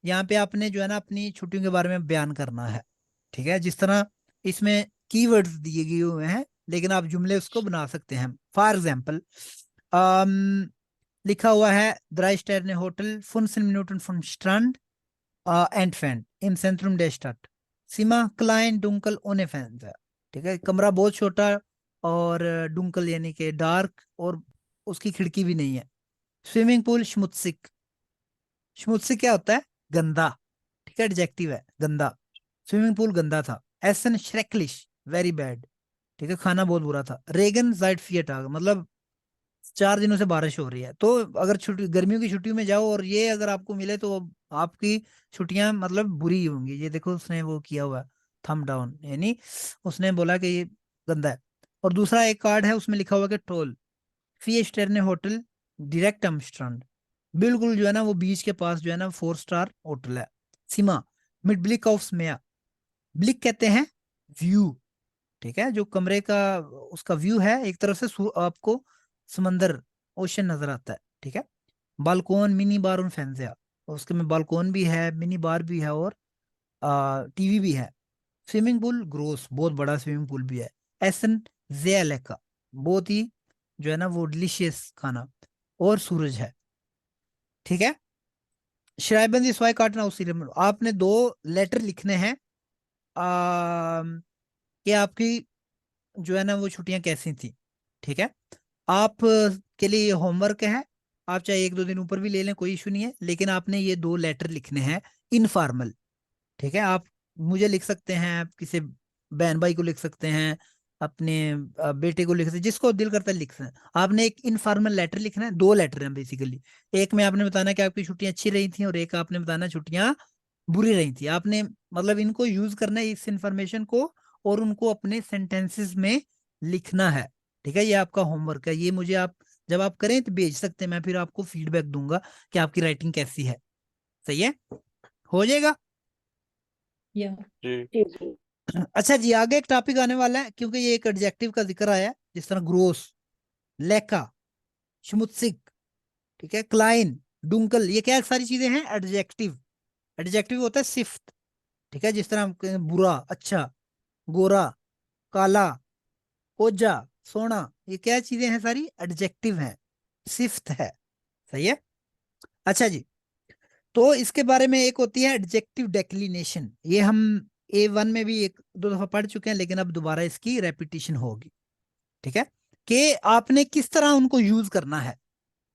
यहाँ पे आपने जो है ना अपनी छुट्टियों के बारे में बयान करना है, ठीक है। जिस तरह इसमें कीवर्ड्स दिए गए हुए हैं, लेकिन आप जुमले उसको बना सकते हैं। फॉर एग्जाम्पल लिखा हुआ है Drei Sterne Hotel 15 Minuten vom Strand entfernt im Zentrum der Stadt। सीमा klein dunkel ohne Fenster, ठीक है, कमरा बहुत छोटा और डुंकल यानी कि डार्क, और उसकी खिड़की भी नहीं है। स्विमिंग पूल schmutzig, schmutzig क्या होता है? गंदा, ठीक है, एडजेक्टिव है, गंदा। स्विमिंग पूल गंदा था। एसन श्रेकलिश, वेरी बैड, ठीक है, खाना बहुत बुरा था। रेगन साइड फियट आ, मतलब 4 दिनों से बारिश हो रही है। तो अगर छुट्टी गर्मियों की छुट्टियों में जाओ और ये अगर आपको मिले तो आपकी छुट्टियां मतलब बुरी होंगी। ये देखो उसने वो किया हुआ है, थम डाउन, यानी उसने बोला कि ये गंदा है। और दूसरा एक कार्ड है, उसमें लिखा हुआ है कि टोल फी स्टेरने होटल डायरेक्ट अमस्ट्रांड, बिल्कुल जो है ना वो बीच के पास जो है ना 4 स्टार होटल है। सीमा मिड ब्लिक ऑफ स्मेया, ब्लिक कहते हैं व्यू, ठीक है, जो कमरे का उसका व्यू है, एक तरफ से आपको समंदर ओशन नजर आता है, ठीक है। बालकोन मिनी बार उन फैंसिया, उसके में बालकोन भी है, मिनी बार भी है, और टीवी भी है। स्विमिंग पूल ग्रोस, बहुत बड़ा स्विमिंग पूल भी है। एसन जेलेका, बहुत ही जो है ना वो डिलीशियस खाना, और सूरज है, ठीक है। शराबबंदी स्वाई काटना उसी, आपने 2 लेटर लिखने हैं कि आपकी जो है ना वो छुट्टियां कैसी थी, ठीक है। आप के लिए ये होमवर्क है, आप चाहे 1-2 दिन ऊपर भी ले लें, कोई इशू नहीं है, लेकिन आपने ये 2 लेटर लिखने हैं इनफॉर्मल, ठीक है। आप मुझे लिख सकते हैं, आप किसी बहन भाई को लिख सकते हैं, अपने बेटे को लिख सकते हैं, जिसको दिल करता है लिख सकते हैं। आपने एक इनफॉर्मल लेटर लिखना है, 2 लेटर हैं बेसिकली। एक में आपने बताना कि आपकी छुट्टियां अच्छी रही थी, और एक आपने बताना छुट्टियां बुरी रही थी। आपने मतलब इनको यूज करना है, इस इंफॉर्मेशन को, और उनको अपने सेंटेंसेस में लिखना है, ठीक है। ये आपका होमवर्क है, ये मुझे आप जब आप करें तो भेज सकते हैं, मैं फिर आपको फीडबैक दूंगा कि आपकी राइटिंग कैसी है, सही है, हो जाएगा। या जी जी जी अच्छा जी, आगे एक टॉपिक आने वाला है, क्योंकि ये एक एडजेक्टिव का जिक्र आया है, जिस तरह ग्रोस, लेका, schmutzig, ठीक है, क्लाइन, डुंकल, ये क्या सारी चीजें हैं एडजेक्टिव। एडजेक्टिव होता है सिफ्त, ठीक है, जिस तरह हम कहें बुरा, अच्छा, गोरा, काला, ओजा, सोना, ये क्या चीजें हैं, सारी एडजेक्टिव हैं, सिफ्त है, सही है। अच्छा जी, तो इसके बारे में एक होती है एडजेक्टिव डेक्लिनेशन, ये हम A1 में भी 1-2 दफा पढ़ चुके हैं, लेकिन अब दोबारा इसकी रेपिटेशन होगी, ठीक है, कि आपने किस तरह उनको यूज करना है,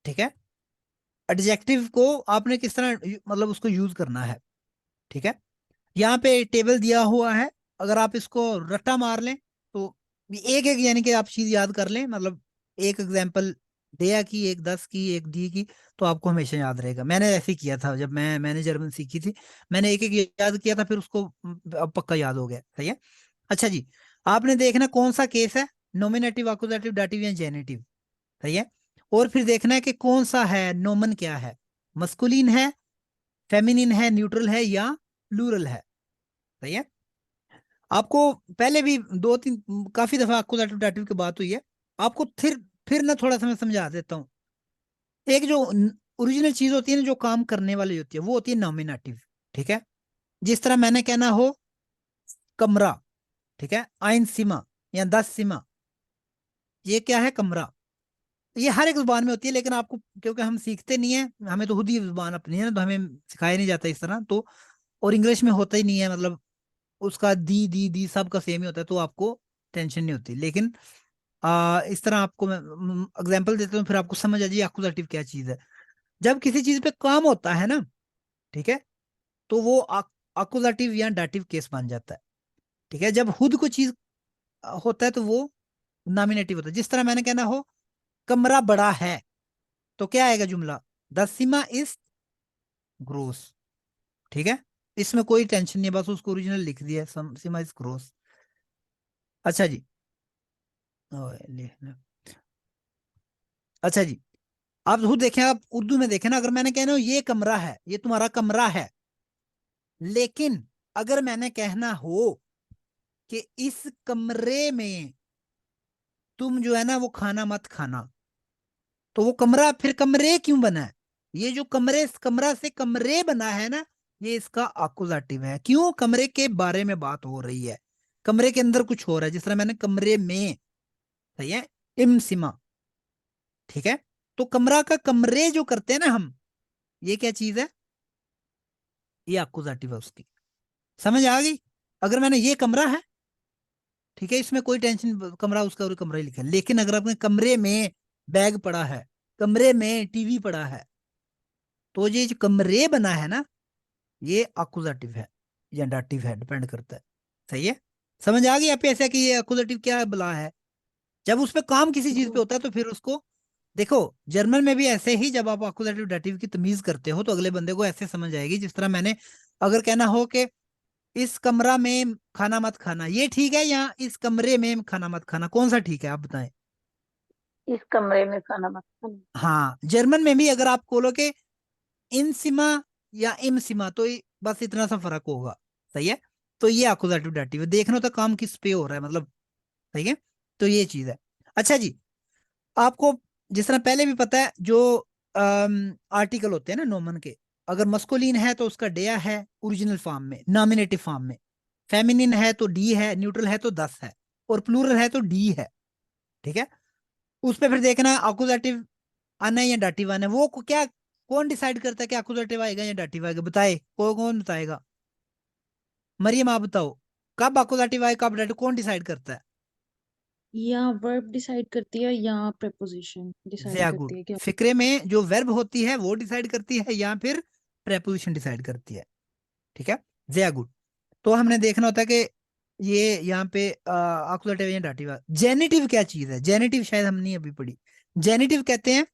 ठीक है। एडजेक्टिव को आपने किस तरह मतलब उसको यूज करना है, ठीक है। यहाँ पे टेबल दिया हुआ है, अगर आप इसको रट्टा मार लें तो एक एक यानी कि आप चीज याद कर लें, मतलब एक एग्जांपल डेया की, एक 10 की, एक डी की, तो आपको हमेशा याद रहेगा। मैंने ऐसे ही किया था जब मैंने जर्मन सीखी थी, मैंने एक एक याद किया था, फिर उसको अब पक्का याद हो गया, सही है। अच्छा जी, आपने देखना कौन सा केस है, नोमिनेटिव, अक्यूजेटिव, डाटिव या जेनेटिव, सही है। और फिर देखना है कि कौन सा है, नोमन क्या है, मस्कुलिन है, फेमिनिन है, न्यूट्रल है, या प्लूरल है, सही है। आपको पहले भी 2-3 काफी दफा अक्यूजेटिव डाटिव की बात हुई है, आपको फिर ना थोड़ा सा मैं समझा देता हूँ। एक जो ओरिजिनल चीज होती है ना, जो काम करने वाली होती है, वो होती है नॉमिनेटिव, ठीक है। जिस तरह मैंने कहना हो कमरा, ठीक है, आइन सीमा या 10 सीमा, ये क्या है? कमरा। ये हर एक जुबान में होती है, लेकिन आपको क्योंकि हम सीखते नहीं है, हमें तो खुद ही जुबान अपनी है ना, तो हमें सिखाया नहीं जाता इस तरह तो। और इंग्लिश में होता ही नहीं है, मतलब उसका दी सबका सेम ही होता है, तो आपको टेंशन नहीं होती। लेकिन इस तरह आपको मैं एग्जांपल देता हूँ, फिर आपको समझ आ जाए एक्यूजेटिव क्या चीज है। जब किसी चीज पे काम होता है ना, ठीक है, तो वो एक्यूजेटिव या डाटिव केस बन जाता है। ठीक है, जब खुद को चीज होता है तो वो नॉमिनेटिव होता है। जिस तरह मैंने कहना हो कमरा बड़ा है, तो क्या आएगा जुमला? द सीमा इज ग्रोस। ठीक है, इसमें कोई टेंशन नहीं है, बस उसको ओरिजिनल लिख दिया, सीमा इज ग्रोस। अच्छा जी, अच्छा जी, आप खुद देखें, आप उर्दू में देखें ना, अगर मैंने कहना हो ये कमरा है, ये तुम्हारा कमरा है, लेकिन अगर मैंने कहना हो कि इस कमरे में तुम जो है ना वो खाना मत खाना, तो वो कमरा फिर कमरे क्यों बना है? ये जो कमरा से कमरे बना है ना, ये इसका एक्यूजेटिव है। क्यों? कमरे के बारे में बात हो रही है, कमरे के अंदर कुछ हो रहा है। जिस तरह मैंने कमरे में, सही है, इमसिमा। ठीक है, तो कमरा का कमरे जो करते हैं ना हम, ये क्या चीज है? ये एक्यूजेटिव है उसकी। समझ आ गई? अगर मैंने ये कमरा है, ठीक है, इसमें कोई टेंशन, कमरा उसका और कमरा ही लिखा है। लेकिन अगर आपने कमरे में बैग पड़ा है, कमरे में टीवी पड़ा है, तो ये जो कमरे बना है ना, ये एक्यूजेटिव है या डाटिव है, डिपेंड करता है। सही है? समझ आ गई आप ऐसा कि ये एक्यूजेटिव क्या बला है? जब उस पे काम किसी चीज पे होता है तो फिर उसको देखो। जर्मन में भी ऐसे ही, जब आप एक्यूजेटिव डाटिव की तमीज करते हो तो अगले बंदे को ऐसे समझ आएगी। जिस तरह मैंने अगर कहना हो कि इस कमरा में खाना मत खाना, ये ठीक है, या इस कमरे में खाना मत खाना, कौन सा ठीक है आप बताएं? इस कमरे में खाना मत खाना। हाँ, जर्मन में भी अगर आप बोलो कि इन सीमा या इम सीमा, तो बस इतना सा फर्क होगा। सही है? तो ये एक्यूजेटिव डाटिव है, देखना होता काम किस पे हो रहा है, मतलब। सही है, तो ये चीज है। अच्छा जी, आपको जिस तरह पहले भी पता है, जो आर्टिकल होते हैं ना नोमन के, अगर मस्कुलिन है तो उसका डेया है ओरिजिनल फॉर्म में, नॉमिनेटिव फॉर्म में। फेमिनिन है तो डी है, न्यूट्रल है तो दस है, और प्लूरल है तो डी है। ठीक है, उस पे फिर देखना एक्यूजेटिव आना है या डाटिव आना है। वो क्या, कौन डिसाइड करता है कि एक्यूजेटिव आएगा या डाटिव आएगा? बताए, कौन बताएगा? मरियम आप बताओ, कब एक्यूजेटिव आएगा, कब डाटिव, कौन डिसाइड करता है? या वर्ब डिसाइड करती है या प्रेपोजिशन डिसाइड वेरी करती गुड। है क्या? फिक्रे में जो वर्ब होती है वो डिसाइड करती है, या फिर प्रेपोजिशन डिसाइड करती है। ठीक है, वेरी गुड। तो हमने देखना होता है कि ये यहाँ पे एक्यूजेटिव या डाटिव। जेनिटिव क्या चीज है? जेनिटिव शायद हमने अभी पढ़ी। जेनिटिव कहते हैं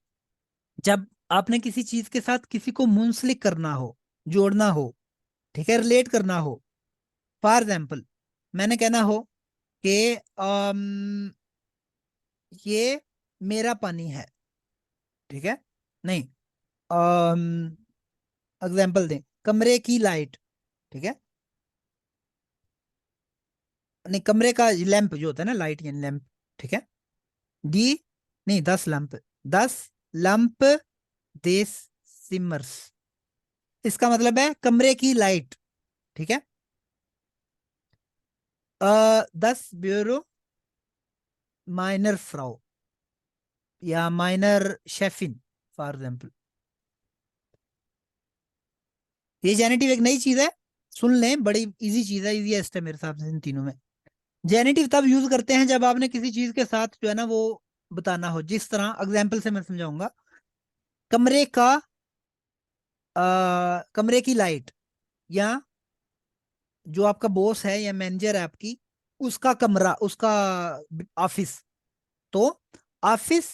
जब आपने किसी चीज के साथ किसी को मुंसलिक करना हो, जोड़ना हो, ठीक है, रिलेट करना हो। फॉर एग्जाम्पल, मैंने कहना हो कि ये मेरा पानी है। ठीक है, नहीं, एग्जाम्पल दें, कमरे की लाइट। ठीक है, नहीं, कमरे का लैंप जो होता है ना, लाइट यानी लैंप। ठीक है, दी, नहीं, 10 लैंप, 10 लैंप देस सिमर्स, इसका मतलब है कमरे की लाइट। ठीक है, 10 ब्यूरो माइनर फ्राउ या माइनर शेफिन, फॉर एग्जाम्पल। ये जेनेटिव एक नई चीज है, सुन लें, बड़ी इजी चीज है, इजीएस्ट है मेरे हिसाब से इन तीनों में। जेनेटिव तब यूज करते हैं जब आपने किसी चीज के साथ जो है ना वो बताना हो। जिस तरह एग्जाम्पल से मैं समझाऊंगा, कमरे का कमरे की लाइट, या जो आपका बॉस है या मैनेजर है आपकी, उसका कमरा, उसका ऑफिस। तो ऑफिस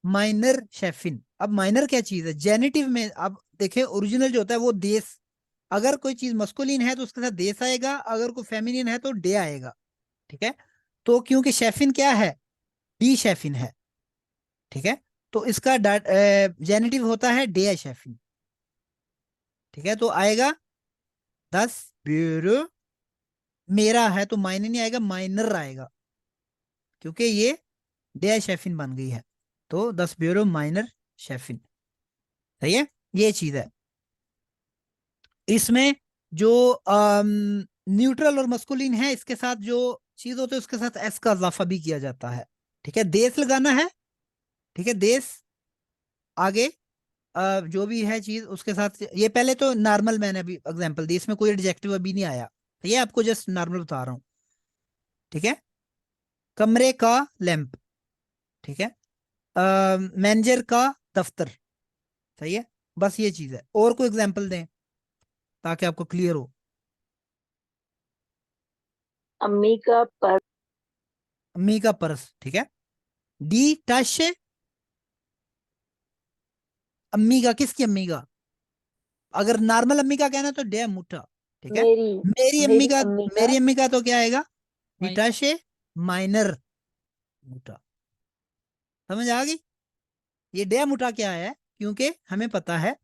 माइनर शेफिन। अब माइनर क्या चीज है जेनेटिव में? अब देखिए, ओरिजिनल जो होता है वो देश, अगर कोई चीज मस्कुलिन है तो उसके साथ देश आएगा, अगर कोई फेमिनिन है तो डे आएगा। ठीक है, तो क्योंकि शेफिन क्या है? डी शेफिन है। ठीक है, तो इसका जेनेटिव होता है डे शेफिन। ठीक है, तो आएगा 10 ब्यूरो, मेरा है तो माइनर नहीं आएगा, माइनर आएगा, क्योंकि ये डे शेफिन बन गई है। तो 10 ब्यूरो माइनर शेफिन। सही है, ये चीज है। इसमें जो न्यूट्रल और मस्कुलिन है, इसके साथ जो चीज होती है उसके साथ एस का इजाफा भी किया जाता है। ठीक है, देश लगाना है, ठीक है, देश, आगे जो भी है चीज उसके साथ। ये पहले तो नॉर्मल मैंने अभी एग्जांपल दी, इसमें कोई एडजेक्टिव अभी नहीं आया, ये आपको जस्ट नॉर्मल बता रहा हूँ, ठीक है। कमरे का लैंप, ठीक है। मैनेजर का दफ्तर, सही है, बस ये चीज है। और कोई एग्जांपल दें ताकि आपको क्लियर हो। अम्मी का पर्स, अम्मी का पर्स, ठीक है। डी टच, अम्मी का, किसकी अम्मी का? अगर नॉर्मल अम्मी का कहना तो डे मुठा, ठीक है। मेरी मेरी अम्मी मेरी का, अम्मी का मेरी अम्मी का तो क्या आएगा? माइन डिटाशे माइनर मुठा। समझ आ गई? ये डे मुठा क्या है, क्योंकि हमें पता है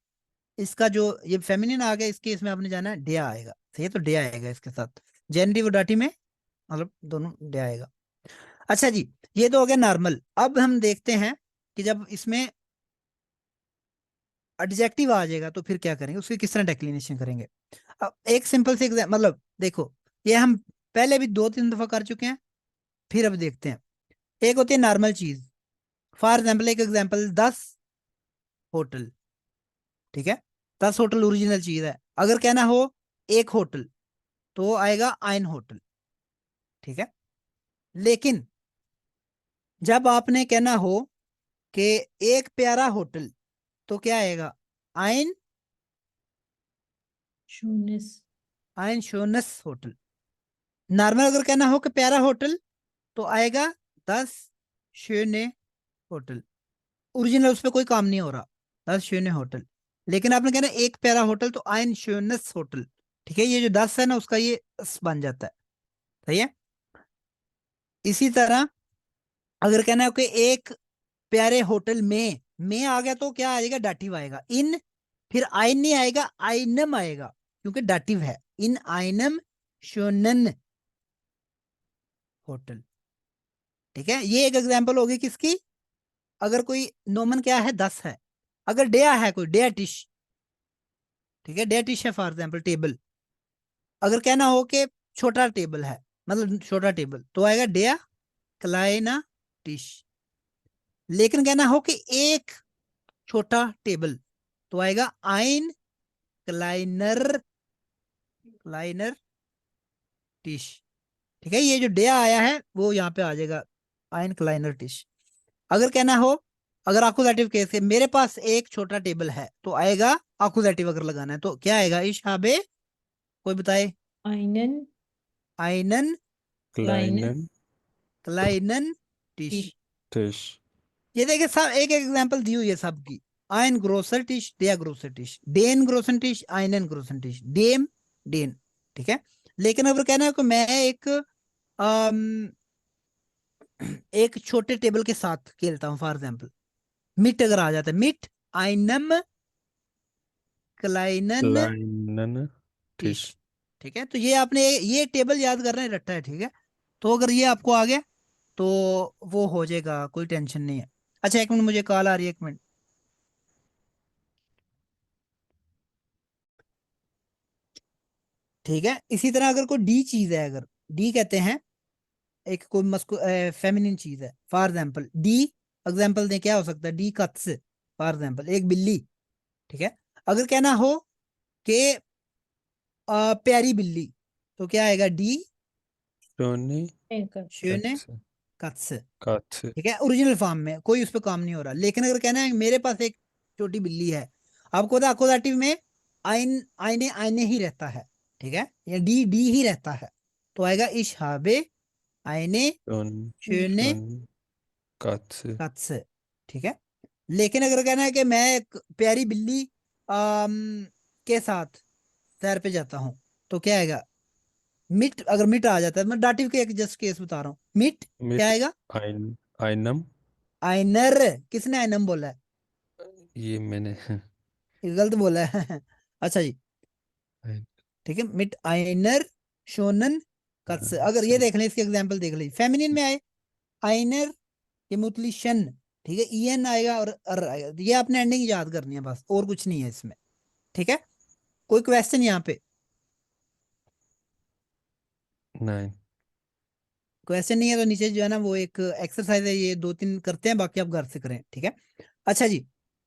इसका जो ये फेमिनिन आ गया, इसके इसमें आपने जाना है डे आएगा, सही है, तो डे आएगा इसके साथ, जेनेटिव और डाटी में मतलब दोनों डे आएगा। अच्छा जी, ये तो हो गया नॉर्मल। अब हम देखते हैं कि जब इसमें एडजेक्टिव आ जाएगा तो फिर क्या करेंगे, उसकी किस तरह डेक्लिनेशन करेंगे। अब एक सिंपल से मतलब देखो, ये हम पहले भी 2-3 दफा कर चुके हैं, फिर अब देखते हैं। एक होती है नॉर्मल चीज, फॉर एग्जाम्पल, एक एग्जाम्पल 10 होटल, ठीक है। 10 होटल ओरिजिनल चीज है। अगर कहना हो एक होटल तो आएगा आइन होटल, ठीक है। लेकिन जब आपने कहना हो कि एक प्यारा होटल तो क्या आएगा? आइन, शून्यस आइन शोनस होटल। नॉर्मल अगर कहना हो कि प्यारा होटल तो आएगा 10 शून्य होटल, ओरिजिनल उस पर कोई काम नहीं हो रहा, 10 शून्य होटल। लेकिन आपने कहना एक प्यारा होटल तो आइन शून्यस होटल, ठीक है। ये जो 10 है ना उसका ये स बन जाता है, सही है। इसी तरह अगर कहना है कि एक प्यारे होटल में आ गया तो क्या आएगा? डाटिव आएगा, इन, फिर आइन नहीं आएगा, आइनम आएगा, क्योंकि डाटिव है। इन आइनम शोनन होटल, ठीक है। ये एक एग्जांपल होगी किसकी? अगर कोई नोमन क्या है 10 है, अगर डेया है कोई डेया डिश, ठीक है, डेया डिश है फॉर एग्जांपल टेबल। अगर कहना हो कि छोटा टेबल है, मतलब छोटा टेबल, तो आएगा डेया क्लाइना डिश। लेकिन कहना हो कि एक छोटा टेबल तो आएगा आइन क्लाइनर, क्लाइनर डिश, ठीक है। ये जो डेया आया है वो यहाँ पे आ जाएगा, आइन क्लाइनर डिश। अगर कहना हो, अगर आकुजेटिव केस है, मेरे पास एक छोटा टेबल है तो आएगा आकुजेटिव अगर लगाना है तो क्या आएगा? इशाबे, कोई बताए? आइनन आइनन क्लाइनन क्लाइनन टिश। टिश Tisch. ये देखिए सब एक एक एग्जांपल दी हुई है सबकी। आइन grocer टिश, डेया grocer टिश, Dane ग्रोसन टिश, आइनन ग्रोसन टिश, dam Dane, ठीक है। लेकिन अगर कहना है कि मैं एक छोटे टेबल के साथ खेलता हूँ, फॉर एग्जाम्पल मिट अगर आ जाता है, मिट आइनम क्लाइनन Kleinen टिश, Tisch. ठीक है। तो ये आपने ये टेबल याद करना है, रट्टा है, ठीक है। तो अगर ये आपको आ गया तो वो हो जाएगा, कोई टेंशन नहीं है। अच्छा एक मिनट, मुझे कॉल आ रही है, एक मिनट। ठीक है, इसी तरह अगर कोई डी चीज है, अगर डी कहते हैं एक कोई मस्कु फेमिनिन चीज है, फॉर एग्जाम्पल डी, एग्जाम्पल दें क्या हो सकता है? डी कत्स, फॉर एग्जाम्पल एक बिल्ली, ठीक है। अगर कहना हो कि प्यारी बिल्ली तो क्या आएगा? डी Schöne एंकर शून्य Katze. कत्स, Katze. ठीक है, ओरिजिनल फॉर्म में कोई उस पर काम नहीं हो रहा। लेकिन अगर कहना है मेरे पास एक छोटी बिल्ली है, आपको पता अकोदाटिव में आइन आइने आइने ही रहता है, ठीक है, या डी डी ही रहता है, तो आएगा इशहाबे आइने शून्य Schön Katze. कत्स, ठीक है। लेकिन अगर कहना है कि मैं एक प्यारी बिल्ली के साथ सैर पे जाता हूँ तो क्या आएगा? मिट, अगर मिट आ जाता है, मैं डाटिव के एक जस्ट केस बता रहा हूँ, मिट क्या Mit आएगा? einem. आइनर, किसने आइनम बोला है? ये मैंने ये गलत बोला है अच्छा जी, ein- ठीक है। मिट आइनर शोनन कत्स, अगर ये से देख लें, इसकी एग्जांपल देख लें, फेमिनिन में आए आइनर ये मुतली शन, ठीक है, ईएन आएगा और अर आएगा। ये आपने एंडिंग याद करनी है बस, और कुछ नहीं है इसमें, ठीक है। कोई क्वेश्चन यहाँ पे? nein. क्वेश्चन नहीं है तो नीचे जो है ना वो एक एक्सरसाइज है, ये 2-3 करते हैं, बाकी आप घर से करें, ठीक है। अच्छा जी,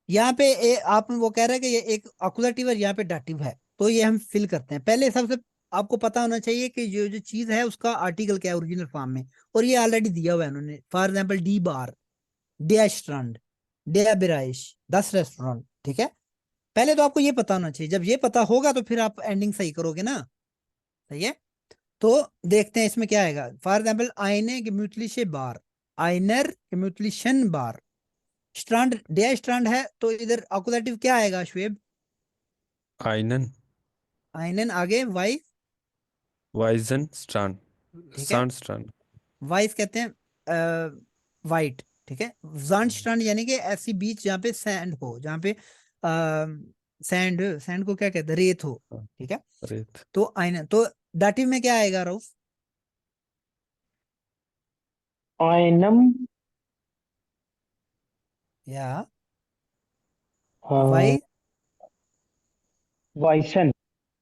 यहाँ पे आप वो कह रहे हैं कि ये एक अकुजेटिव है, यहाँ पे डाटिव है, तो ये हम फिल करते हैं। पहले सबसे आपको पता होना चाहिए कि जो जो चीज है उसका आर्टिकल क्या है ओरिजिनल फॉर्म में, और ये ऑलरेडी दिया हुआ है उन्होंने। फॉर एग्जाम्पल डी बार, डे स्ट्रैंड, डे बेराइश, 10 रेस्टोरेंट, ठीक है। पहले तो आपको ये पता होना चाहिए, जब ये पता होगा तो फिर आप एंडिंग सही करोगे ना, सही है। तो देखते हैं इसमें क्या आएगा। फॉर एग्जाम्पल आईने gemütliche बार, आइनर gemütlichen बार, स्ट्रांड डे स्ट्रांड है, तो इधर अकुजेटिव क्या आएगा शुएब? आइनन, आइनन, आगे वाई, वाइजन, स्ट्रांड, ठीक है, स्ट्रांड। वाइस कहते हैं वाइट, ठीक है। जान स्ट्रांड यानी कि ऐसी बीच जहाँ पे सैंड हो, जहाँ पे सैंड, सैंड को क्या कहते हैं, रेत हो, ठीक है। रेत, तो आइनन, तो डाटिव में क्या आएगा रऊफ? आइनम, या वाई, वाइसन,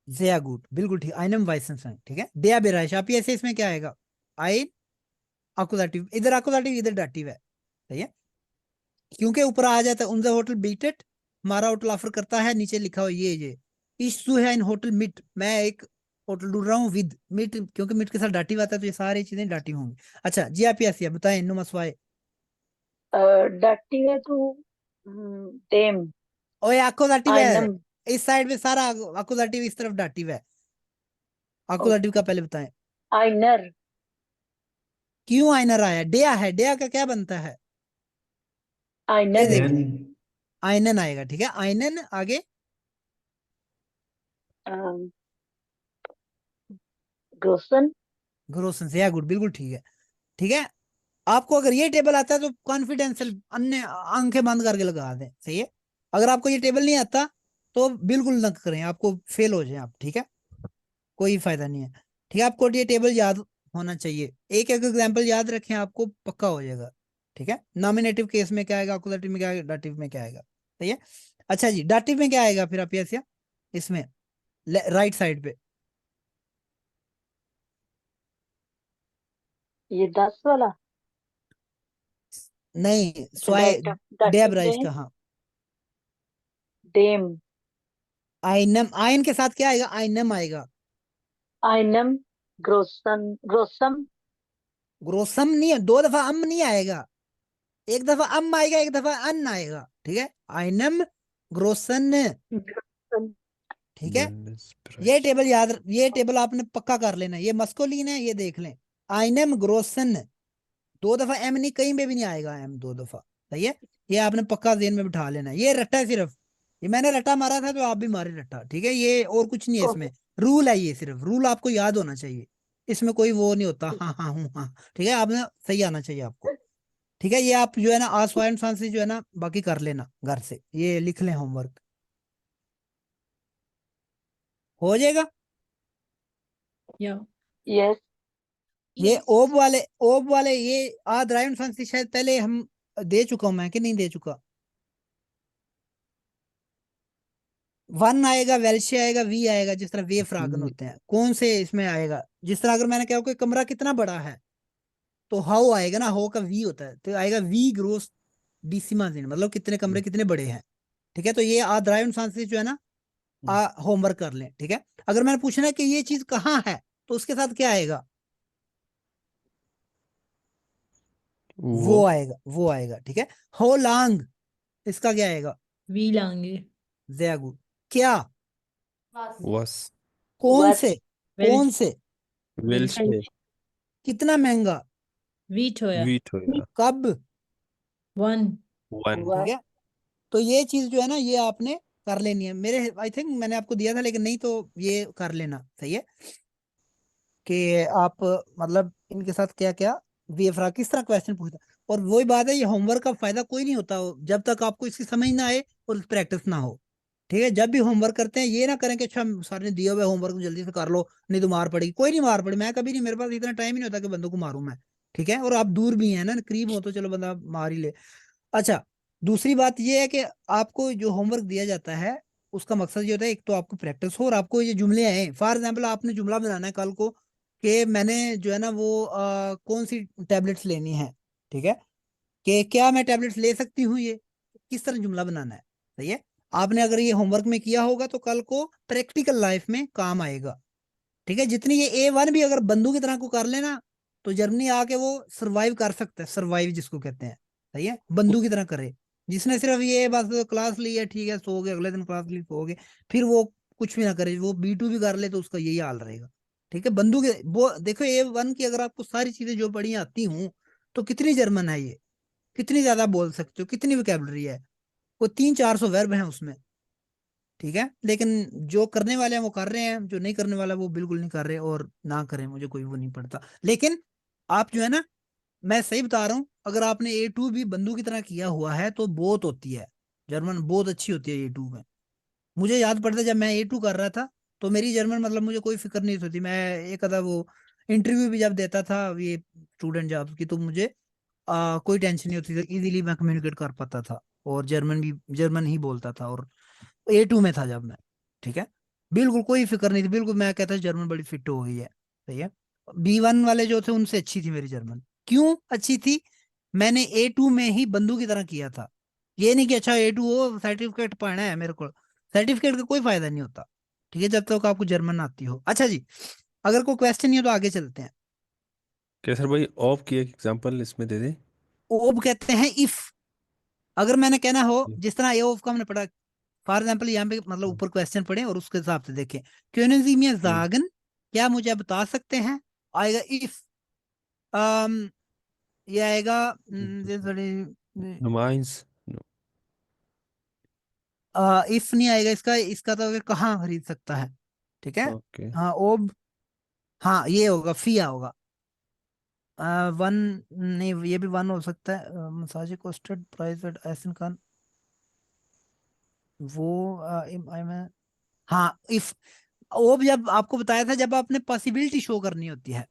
sehr gut, बिल्कुल ठीक, आइनम वाइसन, ठीक है। डेया बेराइश, आप ऐसे इसमें क्या आएगा? आइन अकुजेटिव, इधर अकुजेटिव इधर डाटिव है, सही है। क्योंकि ऊपर आ जाता है उनका होटल बीटेड, हमारा होटल ऑफर करता है, नीचे लिखा हुआ ये इशू है इन होटल मिट, मैं एक होटल ढूंढ रहा हूँ विद मिट, क्योंकि मिट के साथ डाटिव आता है तो ये सारी चीजें डाटिव होंगी। अच्छा जी, आप ऐसे बताएं, इन्नो मसवाए। डाटिव है तो डेम, ओए अकुजेटिव है, आइनम, इस साइड में सारा अकुजेटिव, इस तरफ डाटिव है। अकुजेटिव का पहले बताएं, आइनर, क्यों आइनर आया? डेया है, डेया का क्या बनता है? ये आइनन, देखिए आइनन आएगा, ठीक है। आइनन, आगे ग्रोसन, ग्रोसन, से गुड, बिल्कुल ठीक है, ठीक है। आपको अगर ये टेबल आता है तो कॉन्फिडेंशियल अन्य आंखें बंद करके लगा दें, सही है। अगर आपको ये टेबल नहीं आता तो बिल्कुल न करें, आपको फेल हो जाए आप, ठीक है, कोई फायदा नहीं है, ठीक है। आपको ये टेबल याद होना चाहिए, एक एक एग्जाम्पल याद रखें, आपको पक्का हो जाएगा, ठीक है। नॉमिनेटिव केस में क्या आएगा, अकुजेटिव में क्या आएगा, डाटिव में क्या आएगा, सही है। अच्छा जी, डाटिव में क्या आएगा फिर आप ऐसे इसमें राइट साइड पे? ये 10 वाला, नहीं, स्वाय डाटिव डेब राइज में का, हाँ। डेम, आइनम, आइन के साथ क्या आएगा? आइनम आएगा। आइनम, ग्रोसन, ग्रोसम, ग्रोसम नहीं है, 2 दफा अम नहीं आएगा, एक दफा अम आएगा, एक दफा अन आएगा, ठीक है। आइनम, ग्रोसन, ग्रोसन, ठीक है। वेलनेस, ये प्राइस। टेबल याद, ये टेबल आपने पक्का कर लेना, ये मस्कुलिन है, ये देख लें। आइनम, ग्रोसन, 2 दफा एम नहीं, कहीं पे भी नहीं आएगा एम 2 दफा, सही है। ये आपने पक्का जेन में बिठा लेना, ये रट्टा है सिर्फ, ये मैंने रट्टा मारा था तो आप भी मारे रट्टा, ठीक है। ये और कुछ नहीं है इसमें, रूल है ये, सिर्फ रूल आपको याद होना चाहिए, इसमें कोई वो नहीं होता हाँ हाँ हूँ हाँ, ठीक है। आपने सही आना चाहिए आपको, ठीक है। ये आप जो है ना आसवान से जो है ना बाकी कर लेना घर से, ये लिख लें होमवर्क, हो जाएगा। या यस, ये ओब वाले ये ड्राइवन फंक्शन शायद पहले हम दे चुका हूं मैं, कि नहीं दे चुका? 1 आएगा, वेल्शे आएगा, वी आएगा, जिस तरह वे फ्रागन होते हैं, कौन से इसमें आएगा? जिस तरह अगर मैंने कहा कि कमरा कितना बड़ा है तो हाउ आएगा ना, हाउ का वी होता है, तो आएगा वी ग्रोस डिसिमा जिन, मतलब कितने कमरे कितने बड़े हैं, ठीक है। तो ये ड्राइवन फंक्शन जो है ना होमवर्क कर लें, ठीक है। अगर मैंने पूछना है कि ये चीज कहाँ है तो उसके साथ क्या आएगा? वो वो आएगा, ठीक है। हो लॉन्ग, इसका क्या आएगा? वी लाएंगे, जया गुड, क्या, वस, कौन वस, से, वेल कौन से, वेल्शे, कितना महंगा, वीट होया, वीट होया, कब, वन, वन, ठीक वस, है। तो ये चीज जो है ना ये आपने कर लेनी है, मेरे आई थिंक मैंने आपको दिया था, लेकिन नहीं तो ये कर लेना, सही है। कि आप मतलब इनके साथ क्या क्या वीएफरा किस तरह क्वेश्चन पूछता, और वही बात है, ये होमवर्क का फायदा कोई नहीं होता जब तक आपको इसकी समझ ना आए और प्रैक्टिस ना हो, ठीक है। जब भी होमवर्क करते हैं ये ना करें कि अच्छा सर ने दिया हुआ होमवर्क जल्दी से कर लो, नहीं तो मार पड़ेगी, कोई नहीं मार पड़े, मैं कभी नहीं, मेरे पास इतना टाइम ही नहीं होता कि बंदों को मारूं मैं, ठीक है। और आप दूर भी हैं ना, करीब हो तो चलो बंदा मार ही ले। अच्छा, दूसरी बात ये है कि आपको जो होमवर्क दिया जाता है उसका मकसद ये होता है, एक तो आपको प्रैक्टिस हो, और आपको ये जुमले आए, फॉर एग्जाम्पल आपने जुमला बनाना है कल को, कि मैंने जो है ना वो कौन सी टैबलेट्स लेनी है, ठीक है, कि क्या मैं टैबलेट्स ले सकती हूँ, ये किस तरह जुमला बनाना है। सही है, आपने अगर ये होमवर्क में किया होगा तो कल को प्रैक्टिकल लाइफ में काम आएगा। ठीक है, जितनी ये A1 भी अगर बंदूक की तरह को कर लेना तो जर्मनी आके वो सरवाइव कर सकता है, सरवाइव जिसको कहते हैं। सही है, बंदूक की तरह करे। जिसने सिर्फ ये बस क्लास ली है, ठीक है, सो गए, अगले दिन क्लास ली, सो गए, फिर वो कुछ भी ना करे, वो B2 भी कर ले तो उसका यही हाल रहेगा। ठीक है, बंदूक वो देखो A1 की अगर आपको सारी चीजें जो पढ़ी आती हूँ तो कितनी जर्मन है ये, कितनी ज्यादा बोल सकते हो, कितनी वोकैबुलरी है, वो 300-400 वर्ब है उसमें। ठीक है, लेकिन जो करने वाले हैं वो कर रहे हैं, जो नहीं करने वाला वो बिल्कुल नहीं कर रहे, और ना करें, मुझे कोई वो नहीं पड़ता। लेकिन आप जो है ना, मैं सही बता रहा हूँ, अगर आपने A2 भी बंदूक की तरह किया हुआ है तो बहुत होती है, जर्मन बहुत अच्छी होती है A2 में। मुझे याद पड़ता है जब मैं A2 कर रहा था तो मेरी जर्मन मतलब मुझे कोई फिक्र नहीं होती, मैं एक आधा वो इंटरव्यू भी जब देता था ये स्टूडेंट जॉब की, तो मुझे कोई टेंशन नहीं होती थी, इजीली मैं कम्युनिकेट कर पाता था, और जर्मन ही बोलता था, और A2 में था जब मैं। ठीक है, बिल्कुल कोई फिक्र नहीं थी, बिल्कुल मैं कहता जर्मन बड़ी फिट हो गई है। सही है, B1 वाले जो थे उनसे अच्छी थी मेरी जर्मन। क्यों अच्छी थी, मैंने A2 में ही बंदूक की तरह किया था। ये नहीं कि अच्छा A2 हो सर्टिफिकेट पढ़ना है मेरे को, सर्टिफिकेट का कोई फायदा नहीं होता। ठीक है, जब तक आपको जर्मन आती हो। अच्छा जी, अगर कोई क्वेश्चन नहीं है तो आगे चलते हैं। क्या सर भाई ऑफ की एक एग्जांपल इसमें दे दे। ओब कहते हैं इफ, अगर मैंने कहना हो जिस तरह ए ऑफ का हमने पढ़ा, फॉर एग्जाम्पल यहाँ पे मतलब ऊपर क्वेश्चन पढ़े और उसके हिसाब से देखें। können Sie mir sagen, क्या मुझे बता सकते हैं, आएगा इफ, ये आएगा नुमाइंस। इफ नहीं आएगा इसका, इसका तो कहाँ खरीद सकता है। ठीक है, ओके। हाँ ओब, हाँ ये होगा फिया होगा। वन नहीं, ये भी वन हो सकता है, मसाज कॉस्टेड प्राइस एहसन खान, वो आई में, हाँ इफ, वो भी जब आपको बताया था जब आपने पॉसिबिलिटी शो करनी होती है,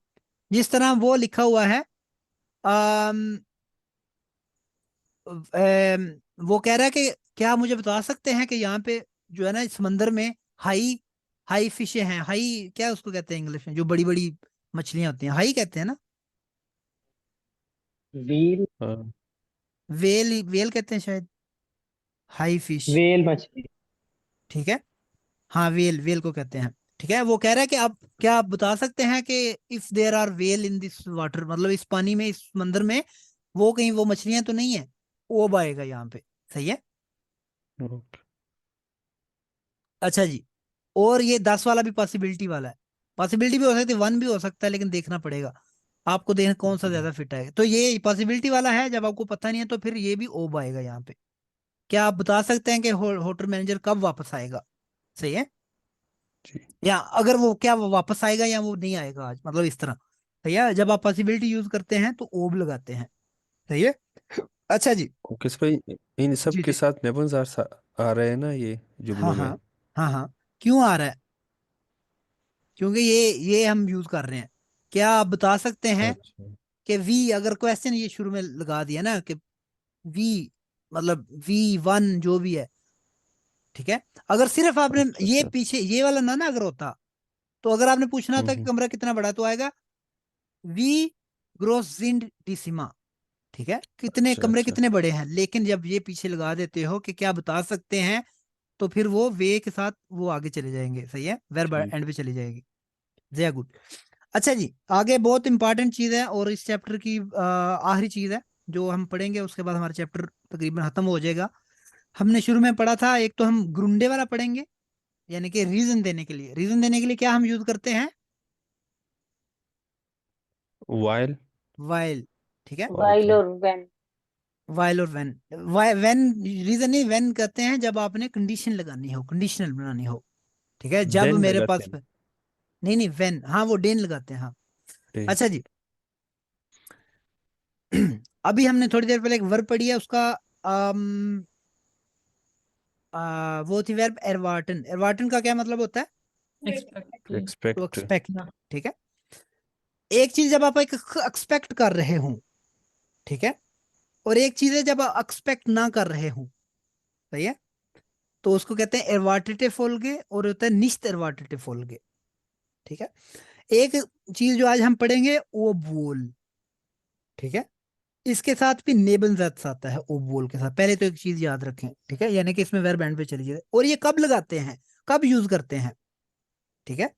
जिस तरह वो लिखा हुआ है, अम, वो कह रहा है कि क्या मुझे बता सकते हैं कि यहाँ पे जो है ना समंदर में हाई हाई फिशे हैं, हाई क्या उसको कहते हैं इंग्लिश में, जो बड़ी बड़ी मछलियां होती हैं, हाई कहते हैं ना, व्हील, हाँ। वेल, वेल कहते हैं शायद, हाई फिश। वेल मछली। ठीक है, हाँ वेल, वेल को कहते हैं। ठीक है, वो कह रहा है कि आप क्या आप बता सकते हैं कि if there are well in this water, मतलब इस पानी में, इस समंदर में वो कहीं वो मछलियां तो नहीं है, ओब आएगा यहाँ पे। सही है, ओके। अच्छा जी, और ये 10 वाला भी पॉसिबिलिटी वाला है, पॉसिबिलिटी भी हो सकती है, वन भी हो सकता है, लेकिन देखना पड़ेगा आपको, देखना कौन सा ज्यादा फिट आएगा। तो ये पॉसिबिलिटी वाला है, जब आपको पता नहीं है तो फिर ये भी ओब आएगा यहाँ पे। क्या आप बता सकते हैं कि होटल मैनेजर कब वापस आएगा। सही है, जी। या अगर वो क्या वो वापस आएगा या वो नहीं आएगा आज, मतलब इस तरह। सही है, जब आप पॉसिबिलिटी यूज करते हैं तो ओब लगाते हैं। सही है, अच्छा जी। ओके सर भाई इन सब जी के जी, साथ नेबल्स आ रहे हैं ना ये हाँ जुमलों हाँ, में। हाँ हाँ, क्यों आ रहा है, क्योंकि ये हम यूज कर रहे हैं। क्या आप बता सकते हैं अच्छा। कि वी, अगर क्वेश्चन ये शुरू में लगा दिया ना कि वी, मतलब V1 जो भी है, ठीक है, अगर सिर्फ आपने अच्छा ये अच्छा। पीछे ये वाला ना अगर होता, तो अगर आपने पूछना था कि हम्म। कमरा कितना बड़ा, तो आएगा वी ग्रोस जिंड डिसिमा। ठीक है, कितने अच्छा कमरे अच्छा। कितने बड़े हैं, लेकिन जब ये पीछे लगा देते हो कि क्या बता सकते हैं, तो फिर वो वे के साथ वो आगे चले जाएंगे। सही है, वर्ब ठीक एंड है। पे चली जाएगी। जय गुड। अच्छा जी, आगे बहुत इंपॉर्टेंट चीज है, और इस चैप्टर की आखिरी चीज है जो हम पढ़ेंगे, उसके बाद हमारा चैप्टर तकरीबन खत्म हो जाएगा। हमने शुरू में पढ़ा था, एक तो हम ग्रुंडे वाला पढ़ेंगे, यानी कि रीजन देने के लिए, रीजन देने के लिए क्या हम यूज करते हैं, वाइल। वाइल। ठीक है, while ओके। और when। वाइल और वेन, वेन रीजन नहीं, वेन कहते हैं जब आपने कंडीशन लगानी हो, कंडीशनल बनानी हो। ठीक है, जब देन मेरे लगाते पास, हैं। नहीं नहीं वेन, हाँ वो डेन लगाते हैं, हाँ। ठीक अच्छा है। जी, अभी हमने थोड़ी देर पहले एक वर्ब पढ़ी है, उसका अम, वो थी वर्ब एरवार्टन। एरवार्टन का क्या मतलब होता है, एक्सपेक्ट। To expect. एक्सपेक्ट। ठीक है, एक चीज जब आप एक एक्सपेक्ट कर रहे हो, ठीक है, और एक चीज है जब आप एक्सपेक्ट ना कर रहे हो। सही है, तो उसको कहते हैं एरवार्टेटे फोल्गे, और होता है निश्त एरवार्टेटे फोल्गे। ठीक है, एक चीज जो आज हम पढ़ेंगे वो बोल, ठीक है, इसके साथ भी नेबनजात आता है ओ बोल के साथ। पहले तो एक चीज याद रखें, ठीक है, यानी कि इसमें वर्ब एंड पे चली जाए। और ये कब लगाते हैं, कब यूज करते हैं, ठीक है,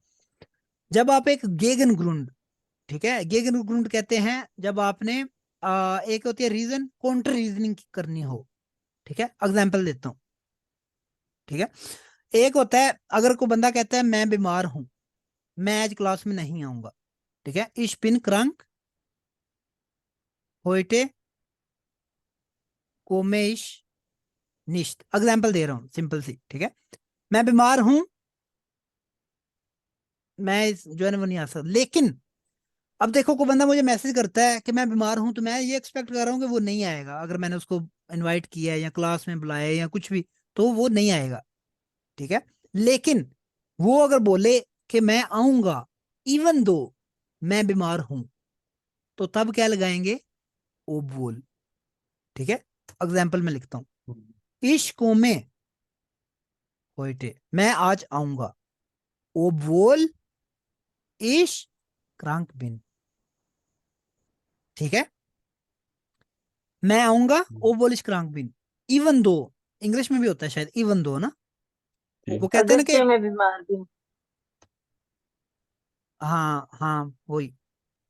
जब आप एक गेगन ग्रुंड, ठीक है, गेगन ग्रुंड कहते हैं जब आपने एक होती है रीजन, काउंटर रीजनिंग करनी हो, ठीक है। एग्जांपल देता हूं, ठीक है। एक होता है अगर कोई बंदा कहता है मैं बीमार हूं, मैं आज क्लास में नहीं आऊंगा, ठीक है, इश बिन क्रंक होइटे कोमेश निश्त। एग्जाम्पल दे रहा हूं सिंपल सी, ठीक है, मैं बीमार हूं, मैं जो है ना वो नहीं आ सकता। लेकिन अब देखो कोई बंदा मुझे मैसेज करता है कि मैं बीमार हूं, तो मैं ये एक्सपेक्ट कर रहा हूं कि वो नहीं आएगा। अगर मैंने उसको इनवाइट किया है या क्लास में बुलाया है या कुछ भी, तो वो नहीं आएगा, ठीक है। लेकिन वो अगर बोले कि मैं आऊंगा इवन दो मैं बीमार हूं, तो तब क्या लगाएंगे, ओ बोल, ठीक है। एग्जाम्पल में लिखता हूं, इश्को में होइटे, मैं आज आऊंगा, ओ बोल इश क्रांक बिन, ठीक है, मैं आऊंगा ओ बोल इश क्रांक बिन। इवन दो इंग्लिश में भी होता है शायद, इवन दो ना, जी वो कहते हैं ना कि अगरचे मैं बीमार भी हूँ। हाँ हाँ वही,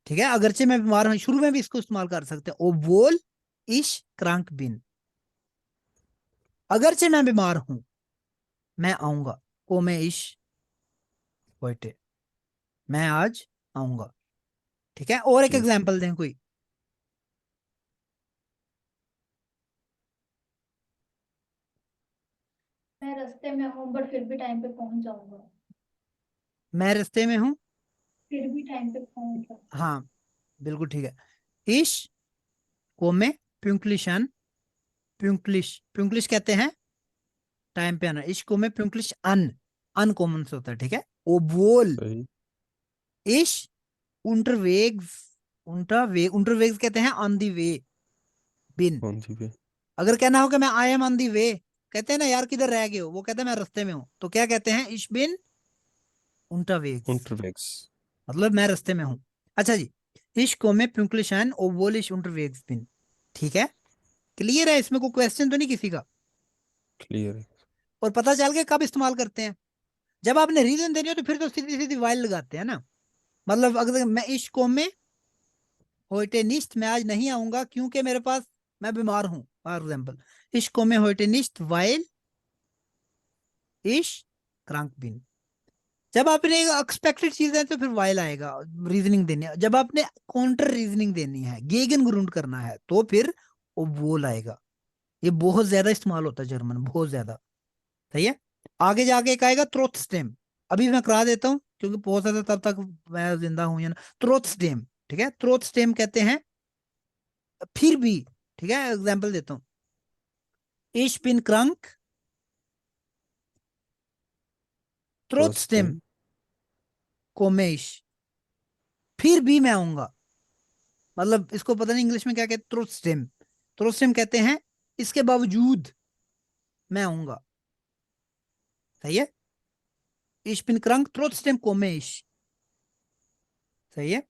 ठीक है, अगरचे मैं बीमार हूं, शुरू में भी इसको इस्तेमाल कर सकते हैं, ओ बोल इश क्रांक बिन। अगरचे मैं बीमार हूं, मैं आऊंगा, को मैं इश होइटे, मैं आज आऊंगा, ठीक है। और एक जी एग्जाम्पल दें कोई, मैं रास्ते में हूँ बट फिर भी टाइम पे पहुंच जाऊंगा। मैं रास्ते में हूं, फिर भी टाइम पे पहुंच जाऊंगा। हाँ बिल्कुल ठीक है। इश को में प्यूंक्लिशन, प्यूंक्लिश, प्यूंक्लिश कहते हैं टाइम पे आना, इश को में प्यूंक्लिश अन, अनकॉमन से होता है, ठीक है। ओ बोल सही। इश unterwegs, unterwegs कहते हैं ऑन दी वे, बिन। कौन सी पे? अगर कहना हो कि मैं आई एम ऑन दी वे, कहते हैं ना यार किधर रह गए हो, वो कहते हैं मैं रास्ते में हूं, तो क्या कहते हैं, इश बिन unterwegs, इंटरवेक्स। मतलब मैं रास्ते में हूं। अच्छा जी, इश को में प्यूंक्लिशन ओ बोल इश unterwegs बिन, ठीक है। क्लियर है, इसमें कोई क्वेश्चन तो नहीं किसी का। क्लियर है। और पता चल गया कब इस्तेमाल करते हैं, जब आपने रीजन देनी हो तो फिर तो सीधी सीधी वाइल लगाते हैं ना। मतलब अगर मैं इश को में होइटे निस्ट, मैं आज नहीं आऊंगा क्योंकि मेरे पास, मैं बीमार हूं, फॉर एग्जाम्पल, इश को में होइटे निस्ट वाइल इश क्रांक बिन। जब आपने एक्सपेक्टेड चीज है तो फिर वाइल आएगा, रीजनिंग देनी है। जब आपने काउंटर रीजनिंग देनी है, गेगन ग्रुंड करना है, तो फिर वो बोल आएगा। ये बहुत ज्यादा इस्तेमाल होता है जर्मन, बहुत ज्यादा, सही है। आगे जाके एक आएगा ट्रोथ स्टेम, अभी मैं करा देता हूँ क्योंकि बहुत ज्यादा तब तक मैं जिंदा हूं या ना। ट्रोथ स्टेम, ठीक है, ट्रोथ स्टेम कहते हैं फिर भी, ठीक है। एग्जाम्पल देता हूँ, इश बिन क्रंक ट्रोथ स्टेम ट्रोस्टेम। कोमेश, फिर भी मैं आऊंगा। मतलब इसको पता नहीं इंग्लिश में क्या कहते, ट्रोथ स्टेम, ट्रोथ स्टेम कहते हैं इसके बावजूद मैं आऊंगा, सही है। इश बिन क्रंक ट्रोथ स्टेम कोमेश, सही है।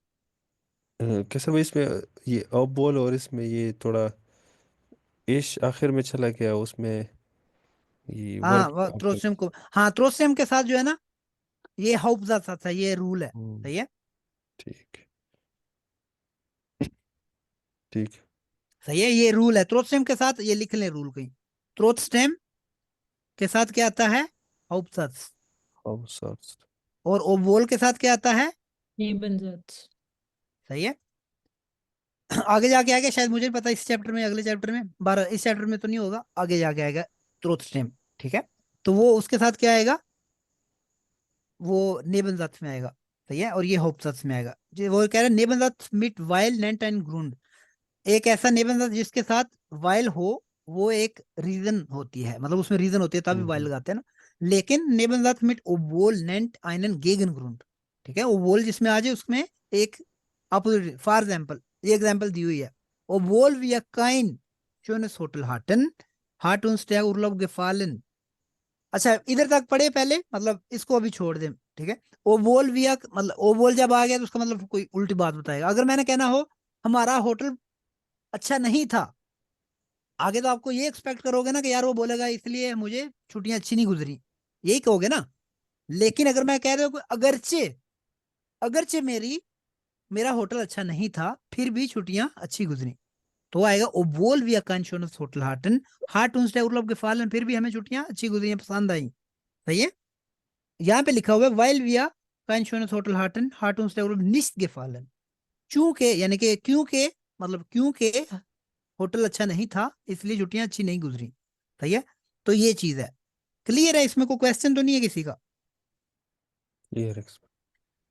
कैसे भाई इसमें ये अब बोल और इसमें ये थोड़ा इश आखिर में चला गया उसमें, ये हाँ वर्ब वह आपने। ट्रोथ स्टेम को, हाँ ट्रोथ स्टेम के साथ जो है ना, ये हाउफ साथ है, ये रूल है, हम्म, सही है। ठीक। ठीक। सही है, ये रूल है, थ्रोट स्टेम के साथ ये लिख लें रूल कहीं। थ्रोट स्टेम के साथ क्या आता है, हाउप्सस। How search. और ओवोल के साथ क्या आता है, नेबनजात। सही है। आगे जाके आएगा, शायद मुझे नहीं पता इस चैप्टर में, अगले चैप्टर में, 12 इस चैप्टर में तो नहीं होगा, आगे जाके आएगा थ्रोट स्टेम, ठीक है। तो वो उसके साथ क्या आएगा, वो नेबनजात में आएगा, सही है। और ये होप्सस में आएगा जी। वो कह रहे हैं नेबनजात मिट वाइल नेंट एंड ग्रूंड, एक ऐसा नेबनजात जिसके साथ वाइल हो, वो एक रीजन होती है, मतलब उसमें रीजन होती है तभी वाइल हम्म। लगाते हैं ना। लेकिन नेबनजात मिट ओवोल नेंट आइनन गेगन ग्रूंड, ठीक है, ओवोल जिसमें आ जाए उसमें एक अपोजिट। फॉर एग्जाम्पल, ये एग्जाम्पल दी हुई है, ओवोल wir kein schönes Hotel hatten, hat uns der Urlaub gefallen, अच्छा इधर तक पढ़े पहले, मतलब इसको अभी छोड़ दें, ठीक है। ओवोल विया, मतलब ओवोल जब आ गया तो उसका मतलब कोई उल्टी बात बताएगा। अगर मैंने कहना हो हमारा होटल अच्छा नहीं था, आगे तो आपको ये एक्सपेक्ट करोगे ना कि यार वो बोलेगा इसलिए मुझे छुट्टियां अच्छी नहीं गुजरी, यही कहोगे ना। लेकिन अगर मैं कह रहा हूँ अगरचे, अगरचे मेरा होटल अच्छा नहीं था फिर भी छुट्टियां अच्छी गुजरी, तो आएगा obwohl wir kein schönes Hotel hatten, hat uns der Urlaub gefallen, फिर भी हमें छुट्टियां अच्छी गुजरी, पसंद आई। सही है। यहाँ पे लिखा हुआ है weil wir kein schönes Hotel hatten, hat uns der Urlaub nicht gefallen, चूंकि यानी कि क्योंकि, मतलब क्योंकि होटल अच्छा नहीं था इसलिए छुट्टियां अच्छी नहीं गुजरी। सही है। तो ये चीज है। क्लियर है, इसमें कोई क्वेश्चन तो नहीं है किसी का? क्लियर।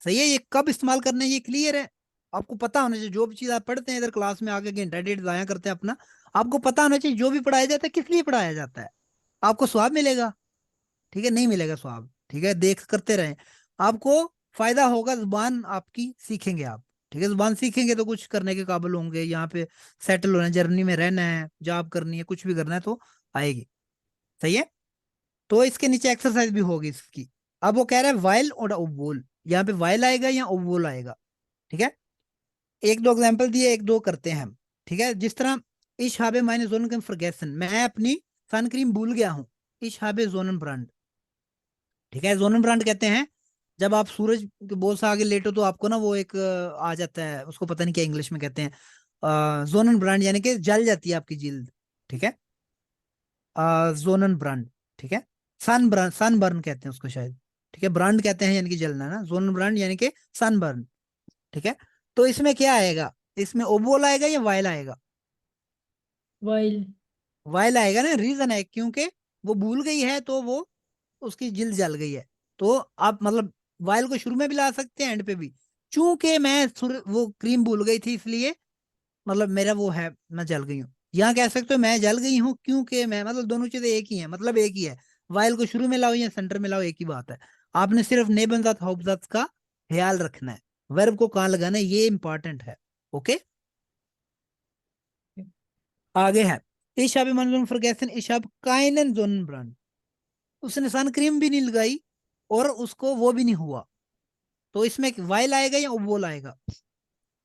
सही है। ये कब इस्तेमाल करना है ये क्लियर है, आपको पता होना चाहिए। जो भी चीज आप पढ़ते हैं इधर क्लास में आके घंटा डेढ़ जाया करते हैं अपना, आपको पता होना चाहिए जो भी पढ़ाया जाता है किस लिए पढ़ाया जाता है। आपको स्वाब मिलेगा, ठीक है, नहीं मिलेगा स्वाब, ठीक है, देख करते रहें। आपको फायदा होगा, जुबान आपकी सीखेंगे आप, ठीक है। जुबान सीखेंगे तो कुछ करने के काबिल होंगे, यहाँ पे सेटल होना है, जर्नी में रहना है, जॉब करनी है, कुछ भी करना है तो आएगी। सही है। तो इसके नीचे एक्सरसाइज भी होगी इसकी। अब वो कह रहा है वाइल और ओवोल, यहाँ पे वाइल आएगा या ओवोल आएगा, ठीक है। एक दो एग्जांपल दिए, एक दो करते हैं हम, ठीक है। जिस तरह इश हाबे माइने जोनन फरगेसन, मैं अपनी सन क्रीम भूल गया हूँ, इश हाबे जोनन ब्रांड, ठीक है। जोनन ब्रांड कहते हैं जब आप सूरज के बहुत से आगे लेटो तो आपको ना वो एक आ जाता है, उसको पता नहीं क्या इंग्लिश में कहते हैं, जोनन ब्रांड, यानी कि जल जाती है आपकी जिल्द, ठीक है। जोनन ब्रांड, ठीक है। सन ब्रांड, सन बर्न कहते हैं उसको शायद, ठीक है। ब्रांड कहते हैं यानी कि जलना ना, जोनन ब्रांड यानी कि सन बर्न, ठीक है। तो इसमें क्या आएगा, इसमें ओबोल आएगा या वाइल आएगा? वाइल। वाइल आएगा ना, रीजन है क्योंकि वो भूल गई है तो वो उसकी जिल्द जल गई है। तो आप मतलब वाइल को शुरू में भी ला सकते हैं एंड पे भी, चूंकि मैं वो क्रीम भूल गई थी इसलिए मतलब मेरा वो है, मैं जल गई हूँ। यहाँ कह सकते हो मैं जल गई हूँ क्योंकि मैं, मतलब दोनों चीजें एक ही है, मतलब एक ही है। वाइल को शुरू में लाओ या सेंटर में लाओ एक ही बात है। आपने सिर्फ नेबनजात हाउफजात का ख्याल रखना है, वर्ब को कहाँ लगाना है ये इंपॉर्टेंट है। ओके, आगे है Ich habe meinen Sohn vergessen, ich habe keinen Sonnenbrand, उसने सन क्रीम भी नहीं लगाई और उसको वो भी नहीं हुआ। तो इसमें वाइल आएगा या ओवोल आएगा?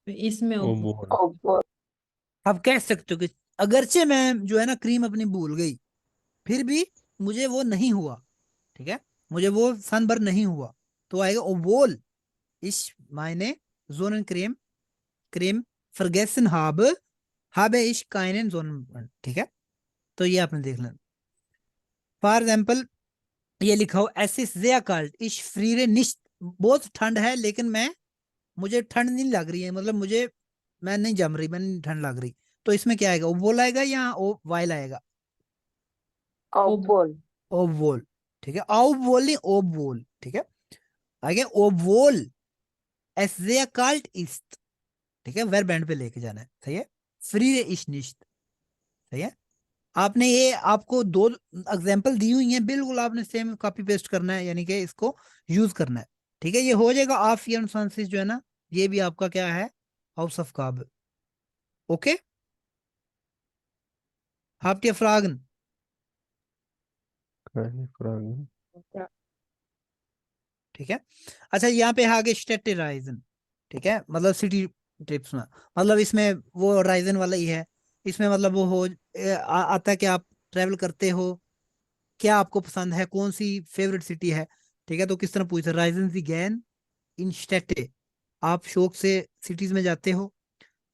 इसमें ओवोल। आप कह सकते हो कि अगरचे मैं जो है ना क्रीम अपनी भूल गई फिर भी मुझे वो नहीं हुआ, ठीक है, मुझे वो सनबर्न नहीं हुआ, तो आएगा ओवोल इश मायने जोनन क्रीम, क्रीम फरगेसन habe ich keinen Sonnenbrand, ठीक है। तो ये आपने देख लेना। फॉर एग्जाम्पल ये लिखा हो ऐसे sehr kalt, ich friere nicht, बहुत ठंड है लेकिन मुझे ठंड नहीं लग रही है, मतलब मैं नहीं जम रही, मैं नहीं ठंड लग रही। तो इसमें क्या आएगा, ओवोल आएगा या वाइल आएगा? ओवोल। ओवोल, ठीक है। ओवोल नहीं ओवोल, ठीक है। आगे ओवोल es sehr kalt ist, ठीक है, वर्ब एंड पे लेके जाना है। सही है। फ्री इश निश्त, सही है। आपने ये आपको दो एग्जांपल दी हुई हैं, बिल्कुल आपने सेम कॉपी पेस्ट करना है, यानी कि इसको यूज करना है, ठीक है। ये हो जाएगा ऑफ ईयर सेंसेस जो है ना, ये भी आपका क्या है, हाउस ऑफ काब। Okay, habt ihr Fragen? keine Fragen। ठीक है। अच्छा यहाँ पे आगे स्टेट राइजन, ठीक है, मतलब सिटी ट्रिप्स में, मतलब इसमें वो राइजन वाला ही है। इसमें मतलब वो आता है कि आप ट्रेवल करते हो, क्या आपको पसंद है, कौन सी फेवरेट सिटी है, ठीक है। तो किस तरह पूछते हैं, राइजन सी गैन इन स्टेटे, आप शौक से सिटीज में जाते हो।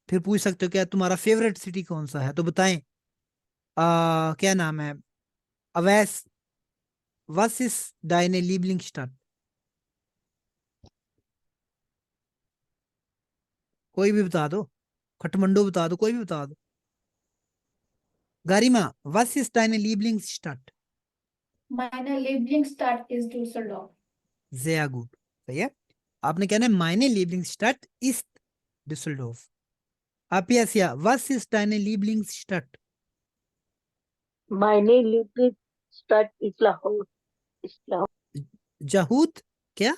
फिर पूछ सकते हो क्या तुम्हारा फेवरेट सिटी कौन सा है, तो बताएं। क्या नाम है, Awais, was ist deine Lieblingsstadt? कोई भी बता दो, खटमंडू बता दो, कोई भी बता दो। गारिमा, was ist deine Lieblingsstadt? Meine Lieblingsstadt ist Düsseldorf. Sehr gut, सही है। आपने कहना है meine Lieblingsstadt ist Düsseldorf। Apiasia, was ist deine Lieblingsstadt? Meine Lieblingsstadt ist Lahore. जहूद, क्या?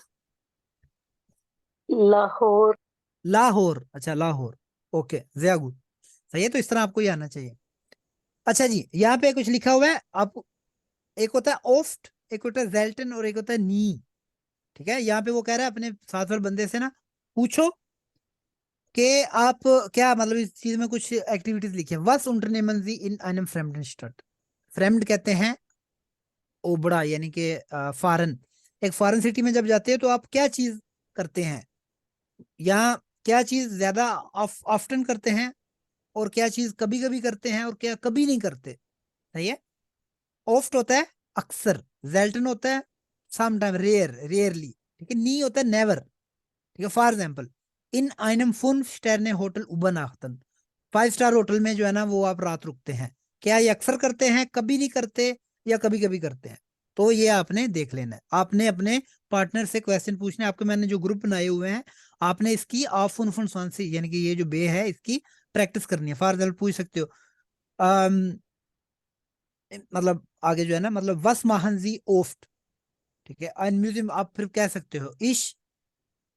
लाहौर। लाहौर, अच्छा लाहौर, ओके, sehr gut, सही है। तो इस तरह आपको ये आना चाहिए। अच्छा जी, यहाँ पे कुछ लिखा हुआ है आपको, एक होता है ओफ्ट एक होता है जेल्टन और एक होता है नी। ठीक है, यहाँ पे वो कह रहा है अपने साथ वाले बंदे से ना पूछो कि आप क्या मतलब इस चीज में कुछ एक्टिविटीज लिखी है। वस unternehmen Sie in einem fremden Stadt? Framed कहते हैं ओबड़ा, यानी कि फॉरेन। एक फॉरेन सिटी में जब जाते हैं तो आप क्या चीज करते हैं, या क्या चीज ज्यादा ऑफ्टन करते हैं, और क्या चीज कभी कभी करते हैं, और क्या कभी नहीं करते। सही है। ऑफ्ट होता है अक्सर, जेल्टन होता है सम टाइम, रेयरली। ठीक है, नी होता है नेवर। ठीक है, फॉर एग्जाम्पल इन einem 5 Sterne होटल उबरनाchtन, 5 स्टार होटल में जो है ना वो आप रात रुकते हैं। क्या ये अक्सर करते हैं, कभी नहीं करते, या कभी कभी करते हैं? तो ये आपने देख लेना है। आपने अपने पार्टनर से क्वेश्चन पूछने, आपके मैंने जो ग्रुप बनाए हुए हैं, आपने इसकी ऑफ उन से यानी कि ये जो बे है इसकी प्रैक्टिस करनी है। फॉर एग्जाम्पल पूछ सकते हो मतलब आगे जो है ना, मतलब वस माहन जी ओफ्ट। ठीक है, ein म्यूजियम आप फिर कह सकते हो इश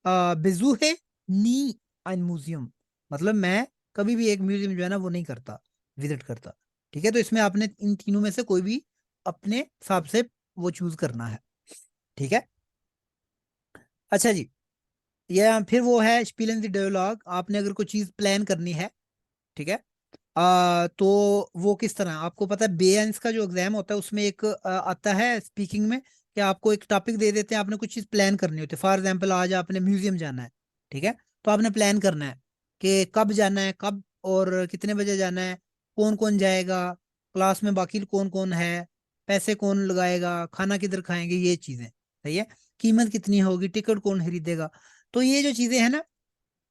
बेजूहे नी ein म्यूजियम, मतलब मैं कभी भी एक म्यूजियम जो है ना वो नहीं करता, विजिट करता। ठीक है, तो इसमें आपने इन तीनों में से कोई भी अपने हिसाब से वो चूज करना है। ठीक है, अच्छा जी, ये फिर वो है स्पिलन द डायलॉग। आपने अगर कोई चीज प्लान करनी है, ठीक है, तो वो किस तरह, आपको पता है बेअंस का जो एग्जाम होता है उसमें एक आता है स्पीकिंग में कि आपको एक टॉपिक दे देते हैं, आपने कुछ चीज प्लान करनी होती है। फॉर एग्जांपल आज आपने म्यूजियम जाना है, ठीक है, तो आपने प्लान करना है कि कब जाना है, कब और कितने बजे जाना है, कौन कौन जाएगा, क्लास में बाकी कौन कौन है, पैसे कौन लगाएगा, खाना किधर खाएंगे, ये चीजें। सही है, कीमत कितनी होगी, टिकट कौन खरीदेगा। तो ये जो चीजें हैं ना,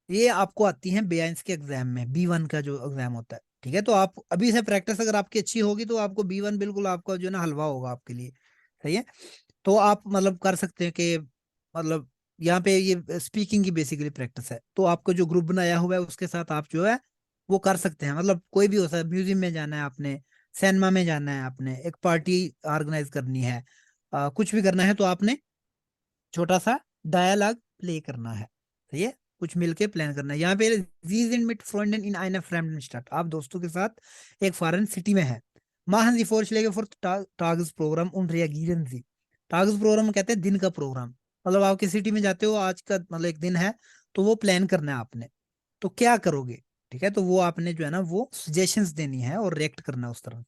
ये आपको आती हैं बेआइंस के एग्जाम में, B1 का जो एग्जाम होता है। ठीक है, तो आप अभी से प्रैक्टिस अगर आपकी अच्छी होगी तो आपको B1 बिल्कुल आपका जो है ना हलवा होगा आपके लिए। सही है, तो आप मतलब कर सकते हैं कि मतलब यहाँ पे ये स्पीकिंग की बेसिकली प्रैक्टिस है। तो आपको जो ग्रुप बनाया हुआ है उसके साथ आप जो है वो कर सकते हैं। मतलब कोई भी हो सकता है, म्यूजियम में जाना है आपने, सिनेमा में जाना है आपने, एक पार्टी ऑर्गेनाइज करनी है, कुछ भी करना है, तो आपने छोटा सा डायलॉग प्ले करना है। सही है, कुछ मिलके प्लान करना है। यहाँ पे Sie sind mit Freunden in einer fremden Stadt, आप दोस्तों के साथ एक फॉरेन सिटी में है। Machen Sie Vorschläge für Tagesprogramm und reagieren Sie। Tagesprogramm कहते हैं दिन का प्रोग्राम, मतलब आप किसी सिटी में जाते हो, आज का मतलब एक दिन है, तो वो प्लान करना है आपने, तो क्या करोगे। ठीक है, तो वो आपने जो है ना वो सजेशंस देनी है और रिएक्ट करना है उस तरह।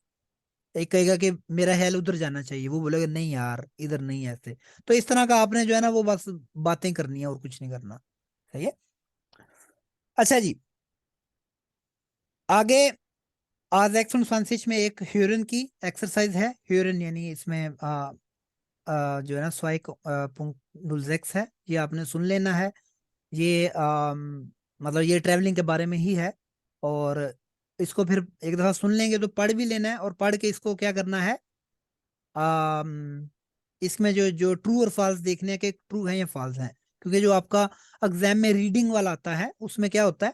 एक कहेगा कि मेरा हेल उधर जाना चाहिए, वो बोलेगा नहीं यार इधर नहीं है, ऐसे। तो इस तरह का आपने जो है ना वो बस बातें करनी है और कुछ नहीं करना। सही है, अच्छा जी, आगे आज एक्शन फ्रांसिस में एक ह्यूरन की एक्सरसाइज है। ह्यूरन यानी इसमें जो है ना स्वाइक पुंडुलजेक्स है, ये आपने सुन लेना है। ये मतलब ये ट्रैवलिंग के बारे में ही है, और इसको फिर एक दफा सुन लेंगे तो पढ़ भी लेना है, और पढ़ के इसको क्या करना है, इसमें जो जो ट्रू और फॉल्स देखने हैं कि ट्रू है या फॉल्स है। क्योंकि जो आपका एग्जाम में रीडिंग वाला आता है उसमें क्या होता है,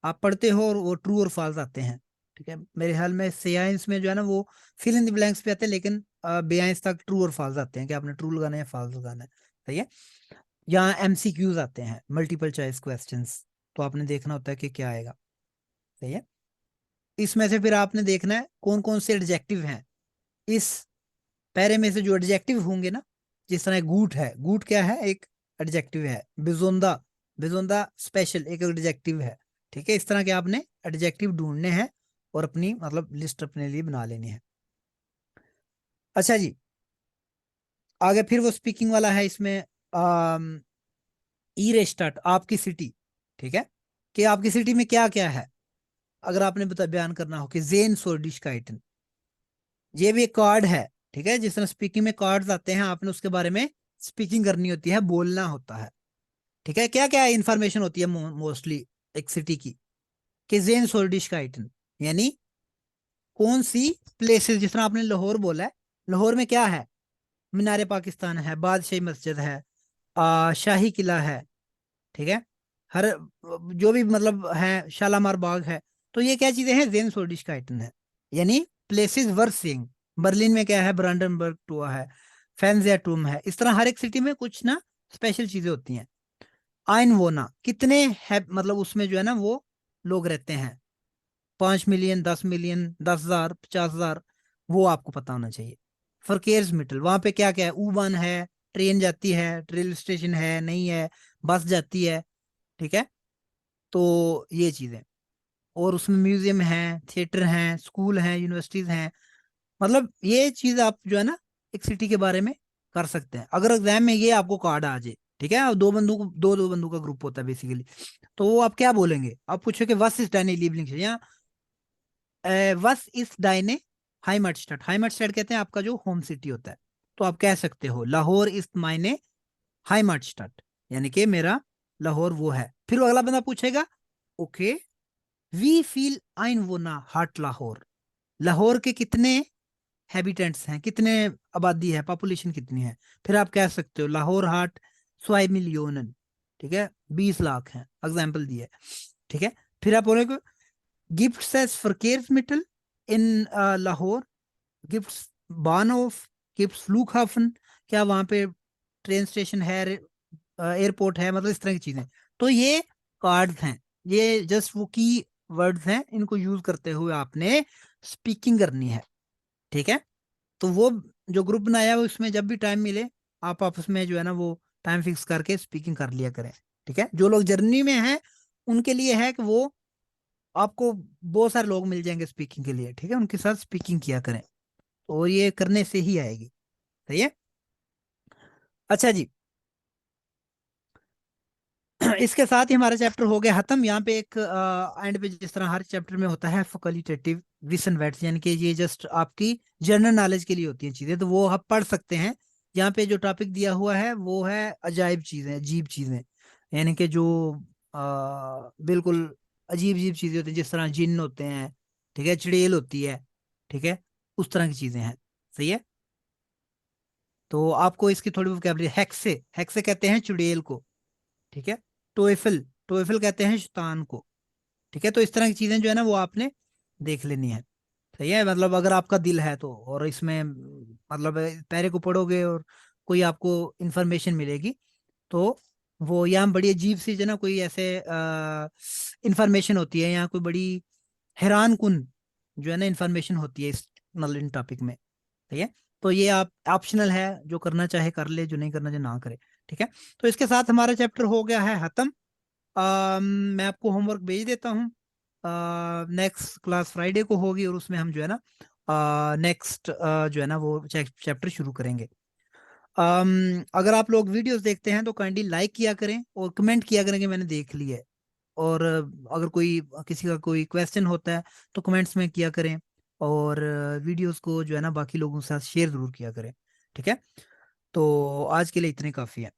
आप पढ़ते हो और वो ट्रू और फॉल्स आते हैं। ठीक है, मेरे ख्याल में साइंस में जो है ना वो फिल इन द ब्लैंक्स पे आते हैं, लेकिन बेआइंस तक ट्रू और फॉल्स आते हैं कि आपने ट्रू लगाना है या फॉल्स लगाना है। सही है, यहाँ MCQs आते हैं, मल्टीपल चॉइस क्वेश्चंस, तो आपने देखना होता है कि क्या आएगा। सही है, इसमें से फिर आपने देखना है कौन कौन से एडजेक्टिव हैं इस पैरे में से, जो एडजेक्टिव होंगे ना, जिस तरह गूट है, गूट क्या है, एक एडजेक्टिव है। बिजोंदा, बिजोंदा स्पेशल एक एडजेक्टिव है। ठीक है, इस तरह के आपने एडजेक्टिव ढूंढने हैं और अपनी मतलब लिस्ट अपने लिए बना लेनी है। अच्छा जी, आगे फिर वो स्पीकिंग वाला है इसमें, ई रेस्टार्ट आपकी सिटी। ठीक है, कि आपकी सिटी में क्या क्या है, अगर आपने बयान करना हो कि जेन सोडिशकाइटन, ये भी एक कार्ड है। ठीक है, जिस तरह स्पीकिंग में कार्ड्स आते हैं, आपने उसके बारे में स्पीकिंग करनी होती है, बोलना होता है। ठीक है, क्या क्या इंफॉर्मेशन होती है मोस्टली एक सिटी की, कि जेन सोल्डिशकाइटन यानी कौन सी प्लेसेस, जिस तरह आपने लाहौर बोला है, लाहौर में क्या है, मीनार पाकिस्तान है, बादशाही मस्जिद है, शाही किला है। ठीक है, हर जो भी मतलब है, शालामार बाग है। तो ये क्या चीजें हैं, जेन सोल्डिशकाइटन है, यानी प्लेसेस वर्थ सीइंग। बर्लिन में क्या है, ब्रांडनबर्ग टूआ है, फैंजियाटूम है। इस तरह हर एक सिटी में कुछ ना स्पेशल चीजें होती हैं। आइन वोना कितने है, मतलब उसमें जो है ना वो लोग रहते हैं, 5 मिलियन, 10 मिलियन, 10,000, 50,000, वो आपको पता होना चाहिए। फरकेर्समिटल, वहां पे क्या क्या है, U-Bahn है, ट्रेन जाती है, रेलवे स्टेशन है नहीं है, बस जाती है, ठीक है। तो ये चीजें, और उसमें म्यूजियम है, थिएटर हैं, स्कूल हैं, यूनिवर्सिटीज हैं। मतलब ये चीज आप जो है ना एक सिटी के बारे में कर सकते हैं। अगर एग्जाम में ये आपको कार्ड आ जाए, ठीक है, और दो बंदों का ग्रुप होता है बेसिकली, तो वो आप क्या बोलेंगे, आप पूछोगे वस इज डाइने लिवलिंग या वस इज डाइने हाइमटस्टड। हाइमटस्टड कहते हैं आपका जो होम सिटी होता है। तो आप कह सकते हो लाहौर इज मायने हाइमटस्टड, यानी कि मेरा लाहौर वो है। फिर अगला बंदा पूछेगा ओके वी फील आइन वो ना हार्ट लाहौर, लाहौर के कितने हैबिटेंट्स हैं, कितने आबादी है, पॉपुलेशन कितनी है। फिर आप कह सकते हो लाहौर हार्ट 100 मिलियन, ठीक है, 20 लाख हैं, एग्जाम्पल दिया है, ठीक है। फिर आप बोलोगे गिफ्ट्स एज फरकेर्समिटल इन लाहौर, गिफ्ट्स बानोफ, गिफ्ट्स फ्लूकहाफन, क्या वहां पे ट्रेन स्टेशन है, एयरपोर्ट है, मतलब इस तरह की चीजें। तो ये कार्ड्स हैं, ये जस्ट वो की वर्ड्स हैं, इनको यूज करते हुए आपने स्पीकिंग करनी है, ठीक है। तो वो जो ग्रुप बनाया है उसमें जब भी टाइम मिले आप आपस में जो है ना वो टाइम फिक्स करके स्पीकिंग कर लिया करें, ठीक है। जो लोग जर्नी में हैं उनके लिए है कि वो आपको बहुत सारे लोग मिल जाएंगे स्पीकिंग के लिए, ठीक है, उनके साथ स्पीकिंग किया करें, और ये करने से ही आएगी, सही है। अच्छा जी, इसके साथ ही हमारा चैप्टर हो गया खत्म। यहाँ पे एक एंड पे जिस तरह हर चैप्टर में होता है फैकल्टेटिव विजन वेट्स, यानी कि ये जस्ट आपकी जनरल नॉलेज के लिए होती हैं चीजें, तो वो आप पढ़ सकते हैं। यहाँ पे जो टॉपिक दिया हुआ है वो है अजाइब चीजें, अजीब चीजें, यानी कि जो बिल्कुल अजीब अजीब चीजें होती हैं, जिस तरह जिन्न होते हैं, ठीक है, चुड़ैल होती है, ठीक है, उस तरह की चीजें हैं, सही है। तो आपको इसकी थोड़ी वोकैबुलरी, हेक्से, हेक्से कहते हैं चुड़ैल को, ठीक है। टोएफल, टोएफल कहते हैं शैतान को, ठीक है। तो इस तरह की चीजें जो है ना वो आपने देख लेनी है, सही है। मतलब अगर आपका दिल है तो, और इसमें मतलब पैरे को पढ़ोगे और कोई आपको इंफॉर्मेशन मिलेगी, तो वो यहाँ बड़ी अजीब सी जो है ना कोई ऐसे इंफॉर्मेशन होती है, यहाँ कोई बड़ी हैरान कुन जो है ना इंफॉर्मेशन होती है इस मतलब इन टॉपिक में, ठीक है। तो ये आप ऑप्शनल है, जो करना चाहे कर ले, जो नहीं करना चाहे ना करे, ठीक है। तो इसके साथ हमारा चैप्टर हो गया है खत्म। मैं आपको होमवर्क भेज देता हूँ, नेक्स्ट क्लास फ्राइडे को होगी, और उसमें हम जो है ना नेक्स्ट जो है ना वो चैप्टर शुरू करेंगे। अगर आप लोग वीडियोस देखते हैं तो काइंडली लाइक किया करें और कमेंट किया करें कि मैंने देख ली है। और अगर कोई किसी का कोई क्वेश्चन होता है तो कमेंट्स में किया करें, और वीडियोस को जो है ना बाकी लोगों के साथ शेयर जरूर किया करें, ठीक है। तो आज के लिए इतने काफ़ी है।